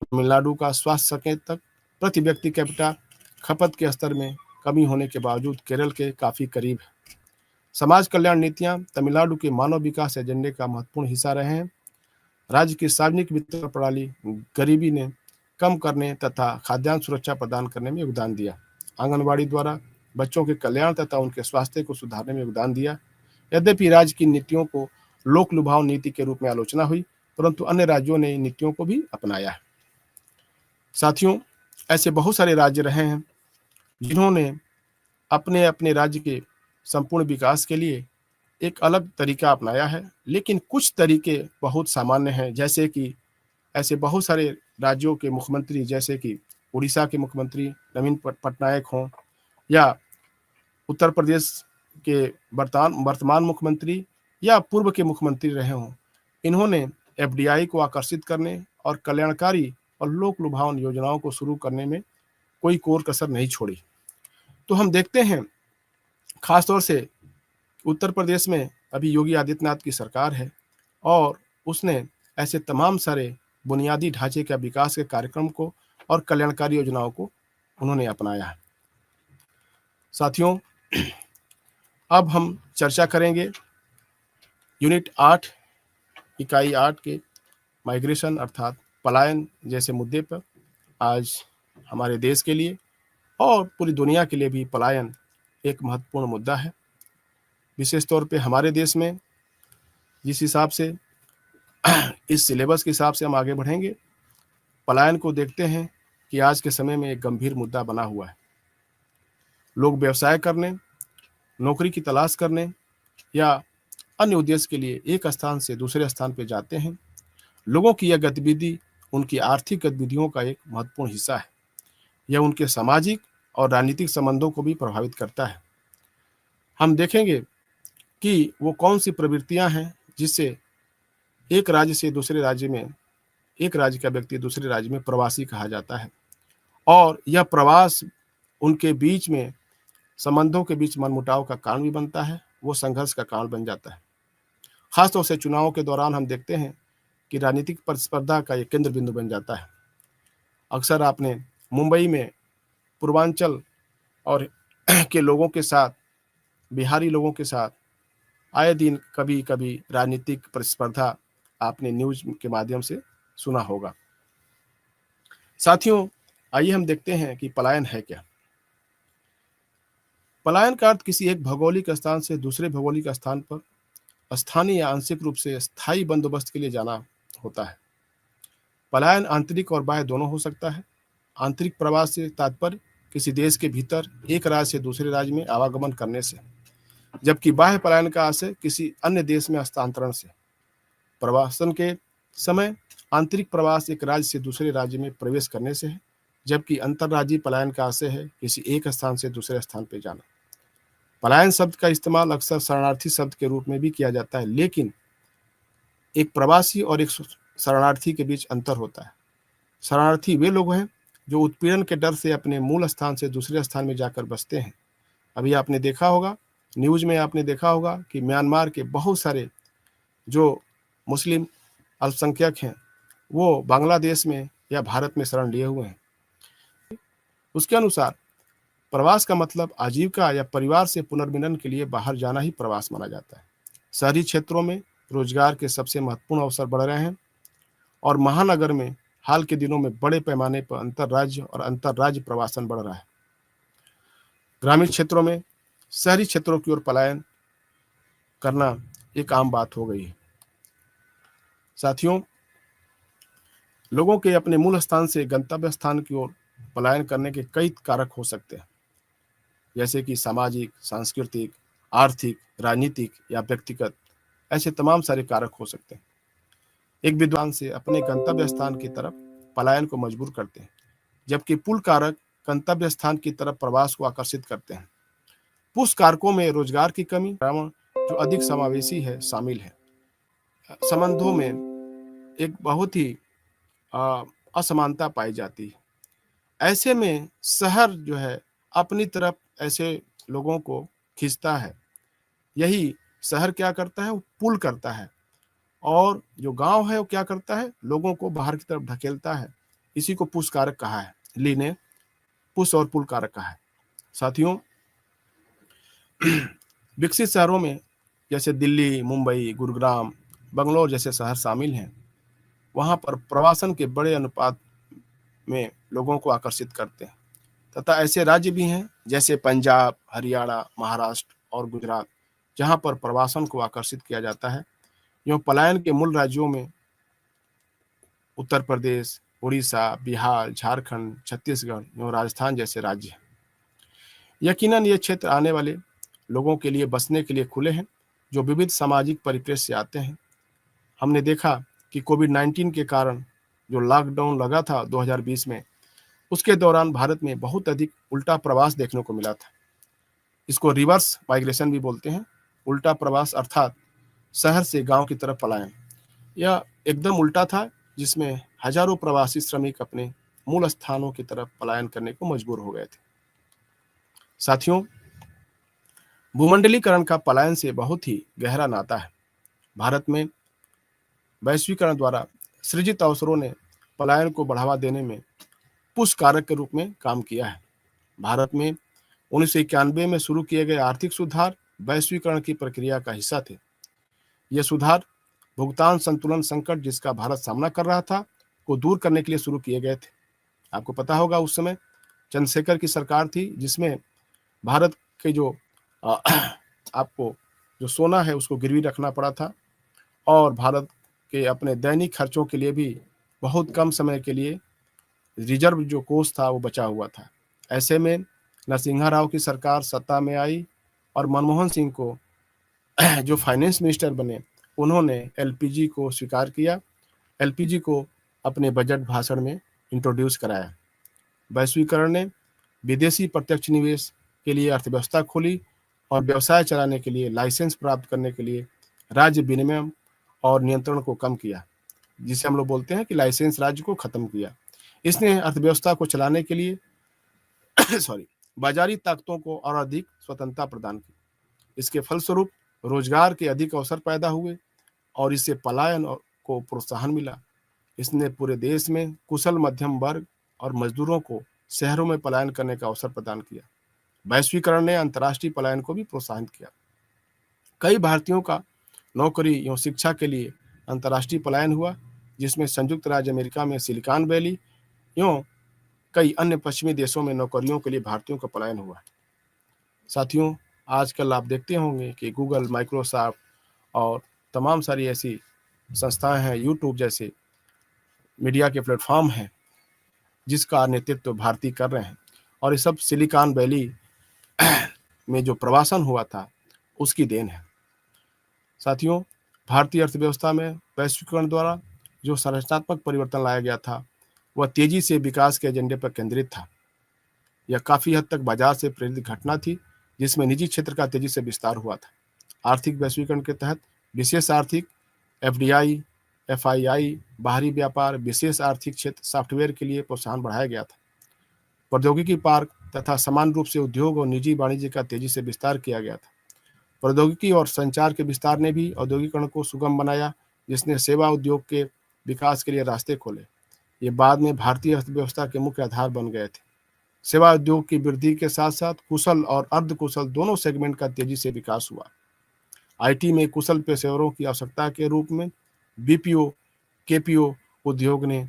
तमिलनाडु का स्वास्थ्य संकेतक प्रति व्यक्ति कैपिटा खपत के स्तर में कमी होने के बावजूद केरल के काफी करीब है। समाज कल्याण नीतियां तमिलनाडु के मानव विकास एजेंडे का महत्वपूर्ण हिस्सा रहे हैं। राज्य की सार्वजनिक वितरण प्रणाली गरीबी ने कम करने तथा खाद्यान्न सुरक्षा प्रदान करने में योगदान दिया। आंगनबाड़ी द्वारा बच्चों के कल्याण तथा उनके स्वास्थ्य को सुधारने में योगदान दिया। यद्यपि राज्य की नीतियों को लोक लुभाव नीति के रूप में आलोचना हुई, परंतु अन्य राज्यों ने इन नीतियों को भी अपनाया है। साथियों, ऐसे बहुत सारे राज्य रहे हैं जिन्होंने अपने अपने राज्य के संपूर्ण विकास के लिए एक अलग तरीका अपनाया है, लेकिन कुछ तरीके बहुत सामान्य हैं। जैसे कि ऐसे बहुत सारे राज्यों के मुख्यमंत्री, जैसे कि उड़ीसा के मुख्यमंत्री नवीन पटनायक हों या उत्तर प्रदेश के वर्तमान मुख्यमंत्री या पूर्व के मुख्यमंत्री रहे हों, इन्होंने एफडीआई को आकर्षित करने और कल्याणकारी और लोक लुभावन योजनाओं को शुरू करने में कोई कोर कसर नहीं छोड़ी। तो हम देखते हैं खासतौर से उत्तर प्रदेश में अभी योगी आदित्यनाथ की सरकार है और उसने ऐसे तमाम सारे बुनियादी ढांचे के विकास के कार्यक्रम को और कल्याणकारी योजनाओं को उन्होंने अपनाया है। साथियों, अब हम चर्चा करेंगे यूनिट 8 इकाई 8 के माइग्रेशन अर्थात पलायन जैसे मुद्दे पर। आज हमारे देश के लिए और पूरी दुनिया के लिए भी पलायन एक महत्वपूर्ण मुद्दा है। विशेष तौर पे हमारे देश में जिस हिसाब से इस सिलेबस के हिसाब से हम आगे बढ़ेंगे, पलायन को देखते हैं कि आज के समय में एक गंभीर मुद्दा बना हुआ है। लोग व्यवसाय करने, नौकरी की तलाश करने या अन्य उद्देश्य के लिए एक स्थान से दूसरे स्थान पर जाते हैं। लोगों की यह गतिविधि उनकी आर्थिक गतिविधियों का एक महत्वपूर्ण हिस्सा है। यह उनके सामाजिक और राजनीतिक संबंधों को भी प्रभावित करता है। हम देखेंगे कि वो कौन सी प्रवृत्तियां हैं जिससे एक राज्य से दूसरे राज्य में, एक राज्य का व्यक्ति दूसरे राज्य में प्रवासी कहा जाता है, और यह प्रवास उनके बीच में संबंधों के बीच मनमुटाव का कारण भी बनता है, वो संघर्ष का कारण बन जाता है। खासतौर से चुनावों के दौरान हम देखते हैं कि राजनीतिक प्रतिस्पर्धा का एक केंद्र बिंदु बन जाता है। अक्सर आपने मुंबई में पूर्वांचल और के लोगों के साथ, बिहारी लोगों के साथ आए दिन कभी कभी राजनीतिक प्रतिस्पर्धा आपने न्यूज के माध्यम से सुना होगा। साथियों, आइए हम देखते हैं कि पलायन है क्या। पलायन का अर्थ किसी एक भौगोलिक स्थान से दूसरे भौगोलिक स्थान पर स्थानीय या आंशिक रूप से स्थायी बंदोबस्त के लिए जाना होता है। पलायन आंतरिक और बाह्य दोनों हो सकता है। आंतरिक प्रवास से तात्पर्य किसी देश के भीतर एक राज्य से दूसरे राज्य में आवागमन करने से, जबकि बाह्य पलायन का आशय किसी अन्य देश में हस्तांतरण से। प्रवासन के समय आंतरिक प्रवास एक राज्य से दूसरे राज्य में प्रवेश करने से है, जबकि अंतर्राज्यीय पलायन का आशय है किसी एक स्थान से दूसरे स्थान पर जाना। पलायन शब्द का इस्तेमाल अक्सर शरणार्थी शब्द के रूप में भी किया जाता है, लेकिन एक प्रवासी और एक शरणार्थी के बीच अंतर होता है। शरणार्थी वे लोग हैं जो उत्पीड़न के डर से अपने मूल स्थान से दूसरे स्थान में जाकर बसते हैं। अभी आपने देखा होगा, न्यूज में आपने देखा होगा कि म्यांमार के बहुत सारे जो मुस्लिम अल्पसंख्यक हैं वो बांग्लादेश में या भारत में शरण लिए हुए हैं। उसके अनुसार प्रवास का मतलब आजीविका या परिवार से पुनर्मिलन के लिए बाहर जाना ही प्रवास माना जाता है। शहरी क्षेत्रों में रोजगार के सबसे महत्वपूर्ण अवसर बढ़ रहे हैं और महानगर में हाल के दिनों में बड़े पैमाने पर अंतर्राज्य और अंतर्राज्य प्रवासन बढ़ रहा है। ग्रामीण क्षेत्रों में शहरी क्षेत्रों की ओर पलायन करना एक आम बात हो गई है। साथियों, लोगों के अपने मूल स्थान से गंतव्य स्थान की ओर पलायन करने के कई कारक हो सकते हैं, जैसे कि सामाजिक, सांस्कृतिक, आर्थिक, राजनीतिक या व्यक्तिगत। ऐसे तमाम सारे कारक हो सकते हैं। एक विद्वान से अपने गंतव्य स्थान की तरफ पलायन को मजबूर करते हैं, जबकि पुल कारक गंतव्य स्थान की तरफ प्रवास को आकर्षित करते हैं। पुश कारकों में रोजगार की कमी, जो अधिक समावेशी है, शामिल है। संबंधों में एक बहुत ही असमानता पाई जाती है। ऐसे में शहर जो है अपनी तरफ ऐसे लोगों को खींचता है। यही शहर क्या करता है, वो पुल करता है, और जो गांव है वो क्या करता है, लोगों को बाहर की तरफ ढकेलता है। इसी को पुश कारक कहा है। ली ने पुश और पुल कारक कहा है। साथियों, विकसित शहरों में जैसे दिल्ली, मुंबई, गुरुग्राम, बंगलोर जैसे शहर शामिल हैं। वहां पर प्रवासन के बड़े अनुपात में लोगों को आकर्षित करते हैं, तथा ऐसे राज्य भी हैं जैसे पंजाब, हरियाणा, महाराष्ट्र और गुजरात, जहां पर प्रवासन को आकर्षित किया जाता है। यूं पलायन के मूल राज्यों में उत्तर प्रदेश, उड़ीसा, बिहार, झारखंड, छत्तीसगढ़ एवं राजस्थान जैसे राज्य हैं। यकीनन ये क्षेत्र आने वाले लोगों के लिए बसने के लिए खुले हैं, जो विविध सामाजिक परिप्रेक्ष्य से आते हैं। हमने देखा कि कोविड-19 के कारण जो लॉकडाउन लगा था 2020 में, उसके दौरान भारत में बहुत अधिक उल्टा प्रवास देखने को मिला था। इसको रिवर्स माइग्रेशन भी बोलते हैं। उल्टा प्रवास अर्थात शहर से गांव की तरफ पलायन। यह एकदम उल्टा था, जिसमें हजारों प्रवासी श्रमिक अपने मूल स्थानों की तरफ पलायन करने को मजबूर हो गए थे। साथियों, भूमंडलीकरण का पलायन से बहुत ही गहरा नाता है। भारत में वैश्वीकरण द्वारा सृजित अवसरों ने पलायन को बढ़ावा देने में पुश कारक के रूप में काम किया है। भारत में 1991 में शुरू किए गए आर्थिक सुधार वैश्वीकरण की प्रक्रिया का हिस्सा थे। ये सुधार भुगतान संतुलन संकट जिसका भारत सामना कर रहा था को दूर करने के लिए शुरू किए गए थे। आपको पता होगा, उस समय चंद्रशेखर की सरकार थी, जिसमें भारत के जो आपको जो सोना है उसको गिरवी रखना पड़ा था, और भारत के अपने दैनिक खर्चों के लिए भी बहुत कम समय के लिए रिजर्व जो कोष था वो बचा हुआ था। ऐसे में नरसिम्हा राव की सरकार सत्ता में आई और मनमोहन सिंह को जो फाइनेंस मिनिस्टर बने, उन्होंने एलपीजी को स्वीकार किया। एलपीजी को अपने बजट भाषण में इंट्रोड्यूस कराया। वैश्वीकरण ने विदेशी प्रत्यक्ष निवेश के लिए अर्थव्यवस्था खोली और व्यवसाय चलाने के लिए लाइसेंस प्राप्त करने के लिए राज्य विनियमन और नियंत्रण को कम किया, जिसे हम लोग बोलते हैं कि लाइसेंस राज्य को खत्म किया। इसने अर्थव्यवस्था को चलाने के लिए बाजारी ताकतों को और अधिक स्वतंत्रता प्रदान की। इसके फलस्वरूप रोजगार के अधिक अवसर पैदा हुए और इससे पलायन को प्रोत्साहन मिला। इसने पूरे देश में कुशल मध्यम वर्ग और मजदूरों को शहरों में पलायन करने का अवसर प्रदान किया। वैश्वीकरण ने अंतर्राष्ट्रीय पलायन को भी प्रोत्साहित किया। कई भारतीयों का नौकरी एवं शिक्षा के लिए अंतर्राष्ट्रीय पलायन हुआ, जिसमें संयुक्त राज्य अमेरिका में सिलिकॉन वैली एवं कई अन्य पश्चिमी देशों में नौकरियों के लिए भारतीयों का पलायन हुआ। साथियों, आजकल आप देखते होंगे कि गूगल, माइक्रोसॉफ्ट और तमाम सारी ऐसी संस्थाएं हैं, यूट्यूब जैसे मीडिया के प्लेटफॉर्म हैं, जिसका नेतृत्व भारतीय कर रहे हैं, और ये सब सिलिकॉन वैली में जो प्रवासन हुआ था उसकी देन है। साथियों, भारतीय अर्थव्यवस्था में वैश्वीकरण द्वारा जो संरचनात्मक परिवर्तन लाया गया था वह तेजी से विकास के एजेंडे पर केंद्रित था। यह काफी हद तक बाजार से प्रेरित घटना थी, जिसमें निजी क्षेत्र का तेजी से विस्तार हुआ था। आर्थिक वैश्वीकरण के तहत विशेष आर्थिक एफडीआई, एफआईआई, बाहरी व्यापार, विशेष आर्थिक क्षेत्र, सॉफ्टवेयर के लिए प्रोत्साहन बढ़ाया गया था। प्रौद्योगिकी पार्क तथा समान रूप से उद्योग और निजी वाणिज्य का तेजी से विस्तार किया गया था। प्रौद्योगिकी और संचार के विस्तार ने भी औद्योगिकरण को सुगम बनाया, जिसने सेवा उद्योग के विकास के लिए रास्ते खोले। ये बाद में भारतीय अर्थव्यवस्था के मुख्य आधार बन गए थे। सेवा उद्योग की वृद्धि के साथ साथ कुशल और अर्धकुशल दोनों सेगमेंट का तेजी से विकास हुआ। आईटी में कुशल पेशेवरों की आवश्यकता के रूप में बीपीओ, केपीओ उद्योग ने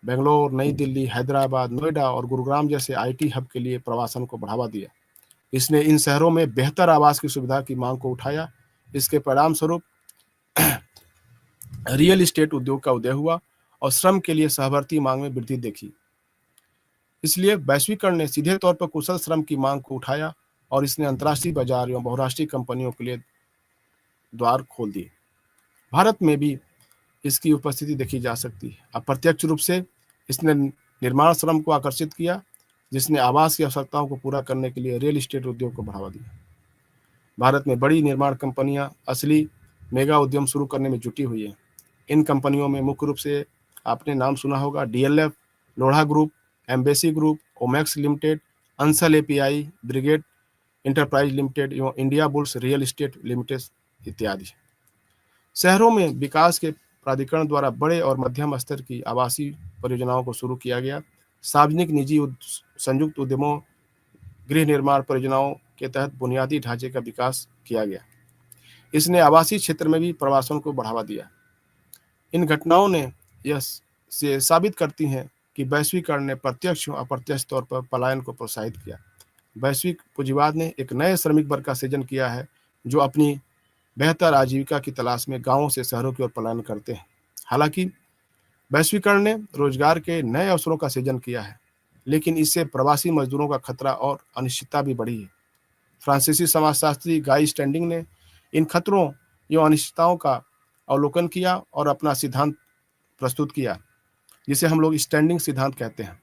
बेंगलोर, नई दिल्ली, हैदराबाद, नोएडा और गुरुग्राम जैसे आईटी हब के लिए प्रवासन को बढ़ावा दिया। इसने इन शहरों में बेहतर आवास की सुविधा की मांग को उठाया। इसके परिणाम स्वरूप रियल एस्टेट उद्योग का उदय हुआ और श्रम के लिए सहवर्ती मांग में वृद्धि देखी। इसलिए वैश्वीकरण ने सीधे तौर पर कुशल श्रम की मांग को उठाया और इसने अंतर्राष्ट्रीय बाजार एवं बहुराष्ट्रीय कंपनियों के लिए द्वार खोल दिए। भारत में भी इसकी उपस्थिति देखी जा सकती है। अप्रत्यक्ष रूप से इसने निर्माण श्रम को आकर्षित किया, जिसने आवास की आवश्यकताओं को पूरा करने के लिए रियल एस्टेट उद्योग को बढ़ावा दिया। भारत में बड़ी निर्माण कंपनियां असली मेगा उद्यम शुरू करने में जुटी हुई हैं। इन कंपनियों में मुख्य रूप से आपने नाम सुना होगा DLF, Lodha group, Embassy group, Omaxe Limited, Ansal API, Brigade Enterprise Limited एवं Indiabulls real estate limited इत्यादि। शहरों में विकास के प्राधिकरण द्वारा बड़े और मध्यम स्तर की आवासीय परियोजनाओं को शुरू किया गया। सार्वजनिक निजी संयुक्त उद्यमों, गृह निर्माण परियोजनाओं के तहत बुनियादी ढांचे का विकास किया गया। इसने आवासीय क्षेत्र में भी प्रवासन को बढ़ावा दिया। इन घटनाओं ने यह से साबित करती हैं कि वैश्वीकरण ने प्रत्यक्ष और अप्रत्यक्ष तौर पर पलायन को प्रोत्साहित किया। वैश्विक पूंजीवाद ने एक नए श्रमिक वर्ग का सृजन किया है, जो अपनी बेहतर आजीविका की तलाश में गांवों से शहरों की ओर पलायन करते हैं। हालांकि वैश्वीकरण ने रोजगार के नए अवसरों का सृजन किया है, लेकिन इससे प्रवासी मजदूरों का खतरा और अनिश्चितता भी बढ़ी है। फ्रांसीसी समाजशास्त्री गाई स्टैंडिंग ने इन खतरों एवं अनिश्चितताओं का अवलोकन किया और अपना सिद्धांत प्रस्तुत किया, जिसे हम लोग स्टैंडिंग सिद्धांत कहते हैं।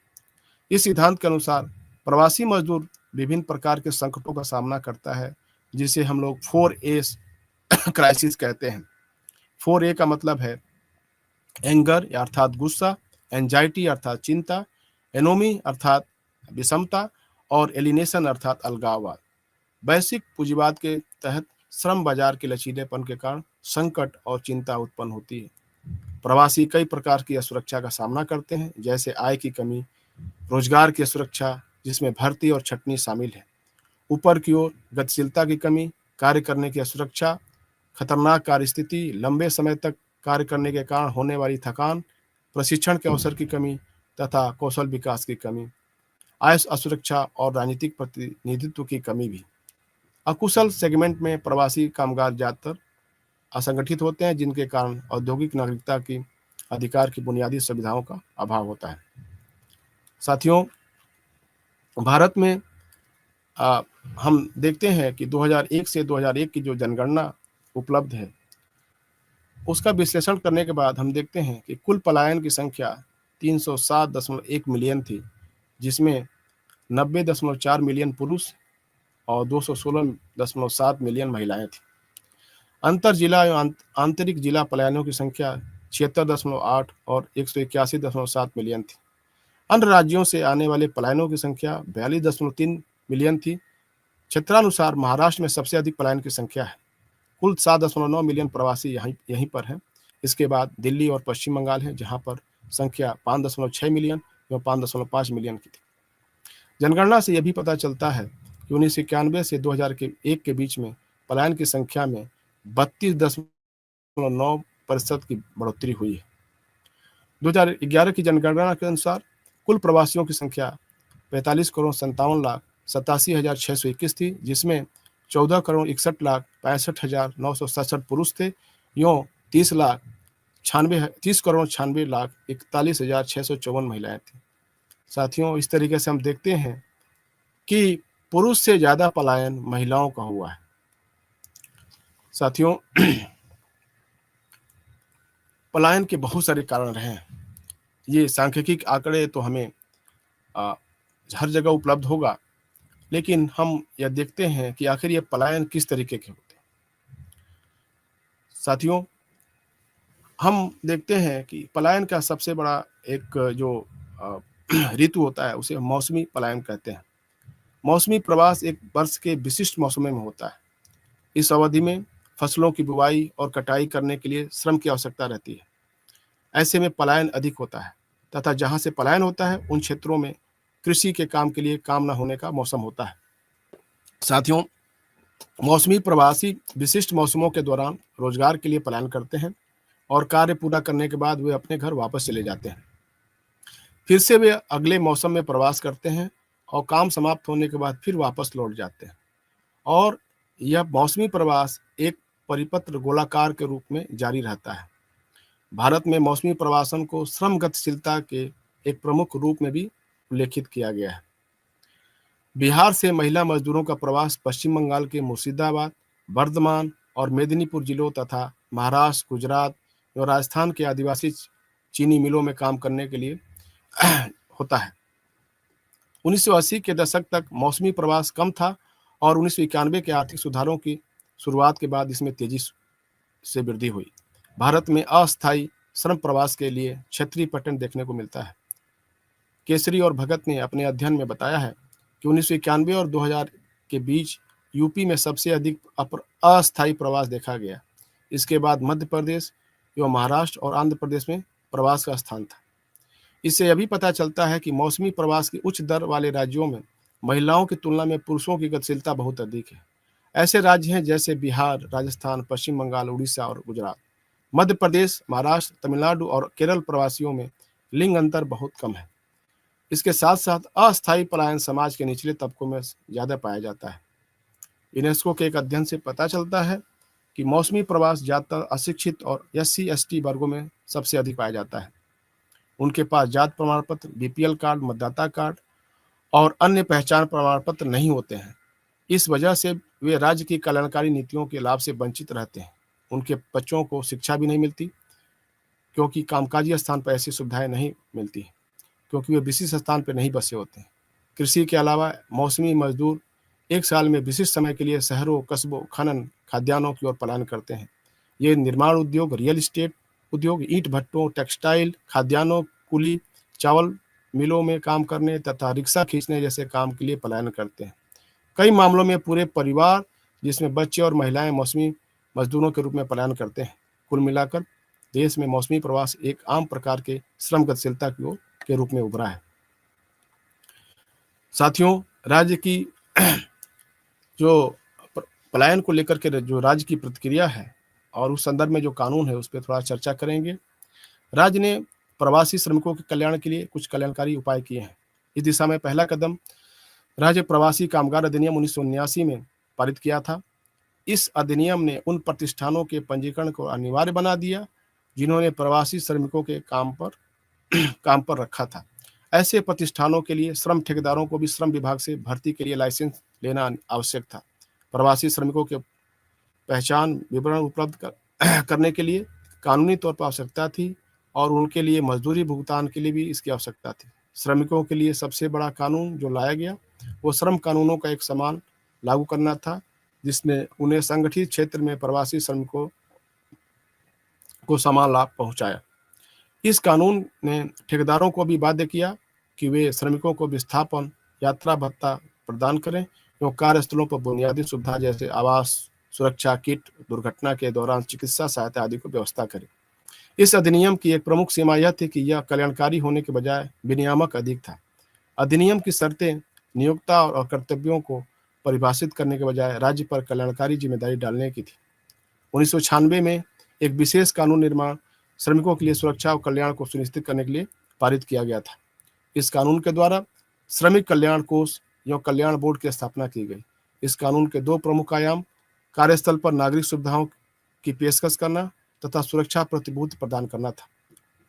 इस सिद्धांत के अनुसार प्रवासी मजदूर विभिन्न प्रकार के संकटों का सामना करता है, जिसे हम लोग 4A क्राइसिस कहते हैं। 4A का मतलब है एंगर अर्थात गुस्सा, एंजाइटी अर्थात चिंता, एनोमी अर्थात विषमता और एलिनेशन अर्थात अलगाववाद। वैश्विक पूंजीवाद के तहत श्रम बाजार के लचीलेपन के कारण संकट और चिंता उत्पन्न होती है। प्रवासी कई प्रकार की असुरक्षा का सामना करते हैं, जैसे आय की कमी, रोजगार की असुरक्षा जिसमें भर्ती और छटनी शामिल है, ऊपर की ओर गतिशीलता की कमी, कार्य करने की असुरक्षा, खतरनाक कार्य स्थिति, लंबे समय तक कार्य करने के कारण होने वाली थकान, प्रशिक्षण के अवसर की कमी तथा कौशल विकास की कमी, आय असुरक्षा और राजनीतिक प्रतिनिधित्व की कमी भी। अकुशल सेगमेंट में प्रवासी कामगार ज्यादातर असंगठित होते हैं, जिनके कारण औद्योगिक नागरिकता की अधिकार की बुनियादी सुविधाओं का अभाव होता है। साथियों, भारत में हम देखते हैं कि 2001 से 2001 की जो जनगणना उपलब्ध है, उसका विश्लेषण करने के बाद हम देखते हैं कि कुल पलायन की संख्या 307.1 मिलियन थी, जिसमें 90.4 मिलियन पुरुष और 216.7 मिलियन महिलाएं थी। अंतर जिला एवं आंतरिक जिला पलायनों की संख्या 76.8 और 181.7 मिलियन थी। अन्य राज्यों से आने वाले पलायनों की संख्या 42.3 मिलियन थी। क्षेत्रानुसार महाराष्ट्र में सबसे अधिक पलायन की संख्या है, कुल 7.9 मिलियन प्रवासी यहीं पर हैं। इसके बाद दिल्ली और पश्चिम बंगाल है, जहां पर संख्या 5.6 मिलियन एवं 5.5 मिलियन की थी। जनगणना से यह भी पता चलता है कि 1991 से 2001 के बीच में पलायन की संख्या में 32.9% की बढ़ोतरी हुई है। 2011 की जनगणना के अनुसार कुल प्रवासियों की संख्या 45,57,87,621 थी, जिसमें 14,61,65,967 पुरुष थे। यूँ 30,96,41,46,654 महिलाएं थी। साथियों, इस तरीके से हम देखते हैं कि पुरुष से ज्यादा पलायन महिलाओं का हुआ है। साथियों, पलायन के बहुत सारे कारण रहे हैं। ये सांख्यिकी आंकड़े तो हमें हर जगह उपलब्ध होगा, लेकिन हम यह देखते हैं कि आखिर ये पलायन किस तरीके के होते हैं। साथियों, हम देखते हैं कि पलायन का सबसे बड़ा एक जो ऋतु होता है उसे मौसमी पलायन कहते हैं। मौसमी प्रवास एक वर्ष के विशिष्ट मौसमों में होता है। इस अवधि में फसलों की बुवाई और कटाई करने के लिए श्रम की आवश्यकता रहती है। ऐसे में पलायन अधिक होता है तथा जहां से पलायन होता है उन क्षेत्रों में कृषि के काम के लिए काम न होने का मौसम होता है। साथियों, मौसमी प्रवासी विशिष्ट मौसमों के दौरान रोजगार के लिए पलायन करते हैं और कार्य पूरा करने के बाद वे अपने घर वापस चले जाते हैं। फिर से वे अगले मौसम में प्रवास करते हैं और काम समाप्त होने के बाद फिर वापस लौट जाते हैं। और यह मौसमी प्रवास एक परिपत्र गोलाकार के रूप में जारी रहता है। भारत में मौसमी प्रवासन को श्रम गतिशीलता के एक प्रमुख रूप में भी उल्लेखित किया गया है। बिहार से महिला मजदूरों का प्रवास पश्चिम बंगाल के मुर्शिदाबाद, बर्धमान और मेदिनीपुर जिलों तथा महाराष्ट्र, गुजरात और राजस्थान के आदिवासी चीनी मिलों में काम करने के लिए होता है। 1980 के दशक तक मौसमी प्रवास कम था और 1991 के आर्थिक सुधारों की शुरुआत के बाद इसमें तेजी से वृद्धि हुई। भारत में अस्थायी श्रम प्रवास के लिए क्षेत्रीय पैटर्न देखने को मिलता है। केसरी और भगत ने अपने अध्ययन में बताया है कि 1991 और 2000 के बीच यूपी में सबसे अधिक अस्थायी प्रवास देखा गया। इसके बाद मध्य प्रदेश एवं महाराष्ट्र और आंध्र प्रदेश में प्रवास का स्थान था। इससे यह भी पता चलता है कि मौसमी प्रवास की उच्च दर वाले राज्यों में महिलाओं की तुलना में पुरुषों की गतिशीलता बहुत अधिक है। ऐसे राज्य हैं जैसे बिहार, राजस्थान, पश्चिम बंगाल, उड़ीसा और गुजरात। मध्य प्रदेश, महाराष्ट्र, तमिलनाडु और केरल प्रवासियों में लिंग अंतर बहुत कम है। इसके साथ साथ अस्थायी पलायन समाज के निचले तबकों में ज्यादा पाया जाता है। यूनेस्को के एक अध्ययन से पता चलता है कि मौसमी प्रवास ज्यादातर अशिक्षित और SC/ST वर्गों में सबसे अधिक पाया जाता है। उनके पास जात प्रमाण पत्र, BPL कार्ड, मतदाता कार्ड और अन्य पहचान प्रमाण पत्र नहीं होते हैं। इस वजह से वे राज्य की कल्याणकारी नीतियों के लाभ से वंचित रहते हैं। उनके बच्चों को शिक्षा भी नहीं मिलती क्योंकि कामकाजी स्थान पर ऐसी सुविधाएं नहीं मिलती, क्योंकि वे विशिष्ट स्थान पर नहीं बसे होते हैं। कृषि के अलावा मौसमी मजदूर एक साल में विशिष्ट समय के लिए शहरों, कस्बों, खनन, खाद्यान्नों की ओर पलायन करते हैं। ये निर्माण उद्योग, रियल एस्टेट उद्योग, ईंट भट्टों, टेक्सटाइल, खाद्यान्नों, कुली, चावल मिलों में काम करने तथा रिक्शा खींचने जैसे काम के लिए पलायन करते हैं। कई मामलों में पूरे परिवार, जिसमें बच्चे और महिलाएं, मौसमी मजदूरों के रूप में पलायन करते हैं। कुल मिलाकर देश में मौसमी प्रवास एक आम प्रकार के श्रम गतिशीलता की ओर के रूप में उभरा है। साथियों, राज्य की जो पलायन को लेकर के जो राज्य की प्रतिक्रिया है और उस संदर्भ में जो कानून है उस पर थोड़ा चर्चा करेंगे। राज्य ने प्रवासी श्रमिकों के कल्याण के लिए कुछ कल्याणकारी उपाय किए हैं। इस दिशा में पहला कदम राज्य प्रवासी कामगार अधिनियम 1979 में पारित किया था। इस अधिनियम ने उन प्रतिष्ठानों के पंजीकरण को अनिवार्य बना दिया जिन्होंने प्रवासी श्रमिकों के काम पर रखा था। ऐसे प्रतिष्ठानों के लिए श्रम ठेकेदारों को भी श्रम विभाग से भर्ती के लिए लाइसेंस लेना आवश्यक था। प्रवासी श्रमिकों के पहचान विवरण उपलब्ध करने के लिए कानूनी तौर पर आवश्यकता थी और उनके लिए मजदूरी भुगतान के लिए भी इसकी आवश्यकता थी। श्रमिकों के लिए सबसे बड़ा कानून जो लाया गया वो श्रम कानूनों का एक समान लागू करना था, जिसने उन्हें संगठित क्षेत्र में प्रवासी श्रमिकों को समान लाभ पहुंचाया। इस कानून ने ठेकेदारों को भी बाध्य किया कि वे श्रमिकों को विस्थापन, यात्रा भत्ता प्रदान करें एवं कार्यस्थलों पर बुनियादी सुविधा जैसे आवास, सुरक्षा किट, दुर्घटना के दौरान चिकित्सा सहायता आदि को व्यवस्था करें। इस अधिनियम की एक प्रमुख सीमा यह थी कि यह कल्याणकारी होने के बजाय विनियामक अधिक था। अधिनियम की शर्तें नियोक्ता और कर्तव्यों को परिभाषित करने के बजाय राज्य पर कल्याणकारी जिम्मेदारी डालने की थी। 1996 में एक विशेष कानून निर्माण श्रमिकों के लिए सुरक्षा और कल्याण को सुनिश्चित करने के लिए पारित किया गया था। इस कानून के द्वारा श्रमिक कल्याण कोष या कल्याण बोर्ड की स्थापना की गई। इस कानून के दो प्रमुख आयाम कार्यस्थल पर नागरिक सुविधाओं की पेशकश करना तथा सुरक्षा प्रतिभूति प्रदान करना था।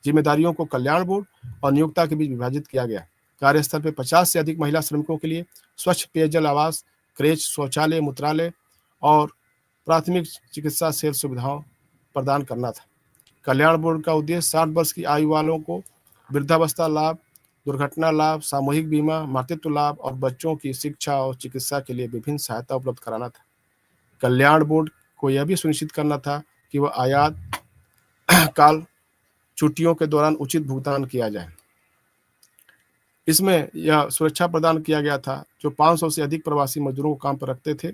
जिम्मेदारियों को कल्याण बोर्ड और नियोक्ता के बीच विभाजित किया गया। कार्यस्थल पर 50 से अधिक महिला श्रमिकों के लिए स्वच्छ पेयजल, आवास, क्रेच, शौचालय, मूत्रालय और प्राथमिक चिकित्सा सेवा सुविधाओं प्रदान करना था। कल्याण बोर्ड का उद्देश्य 60 वर्ष की आयु वालों को वृद्धावस्था लाभ, दुर्घटना लाभ, सामूहिक बीमा, मातृत्व लाभ और बच्चों की शिक्षा और चिकित्सा के लिए विभिन्न सहायता उपलब्ध कराना था। कल्याण बोर्ड को यह भी सुनिश्चित करना था कि वह आयात काल छुट्टियों के दौरान उचित भुगतान किया जाए। इसमें यह सुरक्षा प्रदान किया गया था जो 500 से अधिक प्रवासी मजदूरों को काम पर रखते थे।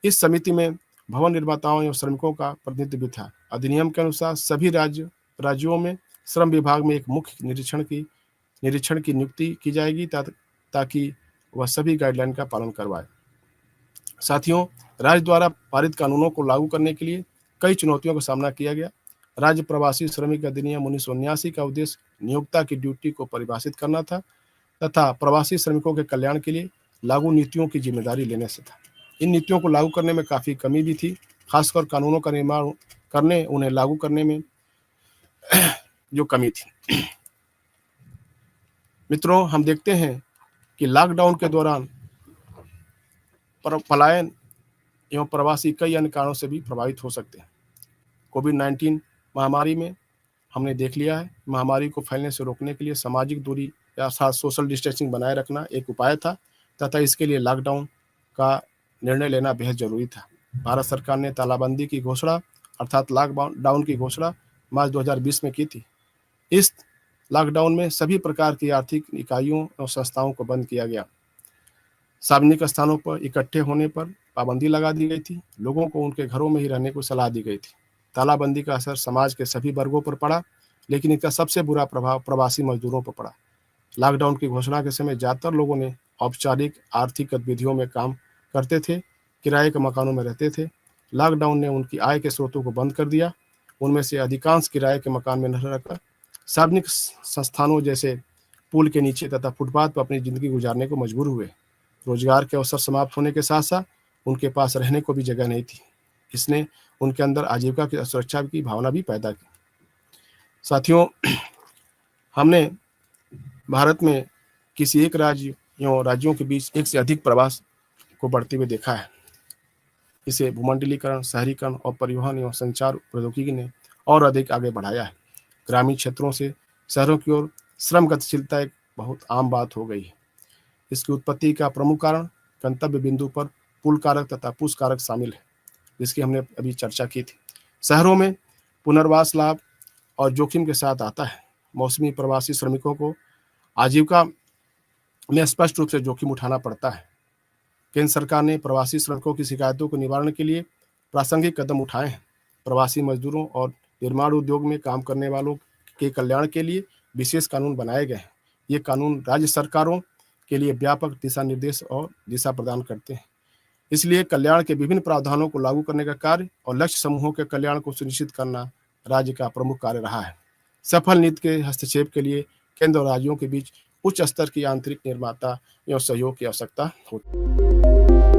इस समिति में भवन निर्माताओं एवं श्रमिकों का प्रतिनिधित्व भी था। अधिनियम के अनुसार सभी राज्यों में श्रम विभाग में एक मुख्य निरीक्षण की नियुक्ति की जाएगी ताकि वह सभी गाइडलाइन का पालन करवाए। साथियों, राज्य द्वारा पारित कानूनों को लागू करने के लिए कई चुनौतियों का सामना किया गया। राज्य प्रवासी श्रमिक अधिनियम 1979 का उद्देश्य नियोक्ता की ड्यूटी को परिभाषित करना था तथा प्रवासी श्रमिकों के कल्याण के लिए लागू नीतियों की जिम्मेदारी लेने से था। इन नीतियों को लागू करने में काफ़ी कमी भी थी, खासकर कानूनों का निर्माण करने उन्हें लागू करने में जो कमी थी। मित्रों, हम देखते हैं कि लॉकडाउन के दौरान पलायन एवं प्रवासी कई अन्य कारणों से भी प्रभावित हो सकते हैं। कोविड-19 महामारी में हमने देख लिया है, महामारी को फैलने से रोकने के लिए सामाजिक दूरी या साथ सोशल डिस्टेंसिंग बनाए रखना एक उपाय था तथा इसके लिए लॉकडाउन का निर्णय लेना बेहद जरूरी था। भारत सरकार ने तालाबंदी की घोषणा अर्थात लॉकडाउन की घोषणा मार्च 2020 में की थी। इस लॉकडाउन में सभी प्रकार की आर्थिक इकाइयों और संस्थाओं को बंद किया गया। सार्वजनिक स्थानों पर इकट्ठे होने पर पाबंदी लगा दी गई थी। लोगों को उनके घरों में ही रहने को सलाह दी गई थी। तालाबंदी का असर समाज के सभी वर्गों पर पड़ा, लेकिन इसका सबसे बुरा प्रभाव प्रवासी मजदूरों पर पड़ा। लॉकडाउन की घोषणा के समय ज़्यादातर लोगों ने औपचारिक आर्थिक गतिविधियों में काम करते थे, किराए के मकानों में रहते थे। लॉकडाउन ने उनकी आय के स्रोतों को बंद कर दिया। उनमें से अधिकांश किराए के मकान में न रहकर सार्वजनिक संस्थानों जैसे पुल के नीचे तथा फुटपाथ पर अपनी ज़िंदगी गुजारने को मजबूर हुए। रोजगार के अवसर समाप्त होने के साथ साथ उनके पास रहने को भी जगह नहीं थी। इसने उनके अंदर आजीविका की असुरक्षा की भावना भी पैदा की। साथियों, हमने भारत में किसी एक राज्य या राज्यों के बीच एक से अधिक प्रवास को बढ़ते हुए देखा है। इसे भूमंडलीकरण, शहरीकरण और परिवहन एवं संचार प्रौद्योगिकी ने और अधिक आगे बढ़ाया है। ग्रामीण क्षेत्रों से शहरों की ओर श्रम गतिशीलता एक बहुत आम बात हो गई है। इसकी उत्पत्ति का प्रमुख कारण गंतव्य बिंदु पर पुल कारक तथा पुश कारक शामिल है, जिसकी हमने अभी चर्चा की थी। शहरों में पुनर्वास लाभ और जोखिम के साथ आता है। मौसमी प्रवासी श्रमिकों को आजीविका में स्पष्ट रूप से जोखिम उठाना पड़ता है। केंद्र सरकार ने प्रवासी श्रमिकों की शिकायतों के निवारण के लिए प्रासंगिक कदम उठाए हैं। प्रवासी मजदूरों और निर्माण उद्योग में काम करने वालों के कल्याण के लिए विशेष कानून बनाए गए हैं। ये कानून राज्य सरकारों के लिए व्यापक दिशा निर्देश और दिशा प्रदान करते हैं। इसलिए कल्याण के विभिन्न प्रावधानों को लागू करने का कार्य और लक्ष्य समूहों के कल्याण को सुनिश्चित करना राज्य का प्रमुख कार्य रहा है। सफल नीति के हस्तक्षेप के लिए केंद्र और राज्यों के बीच उच्च स्तर की आंतरिक निर्माता एवं सहयोग की आवश्यकता होती है।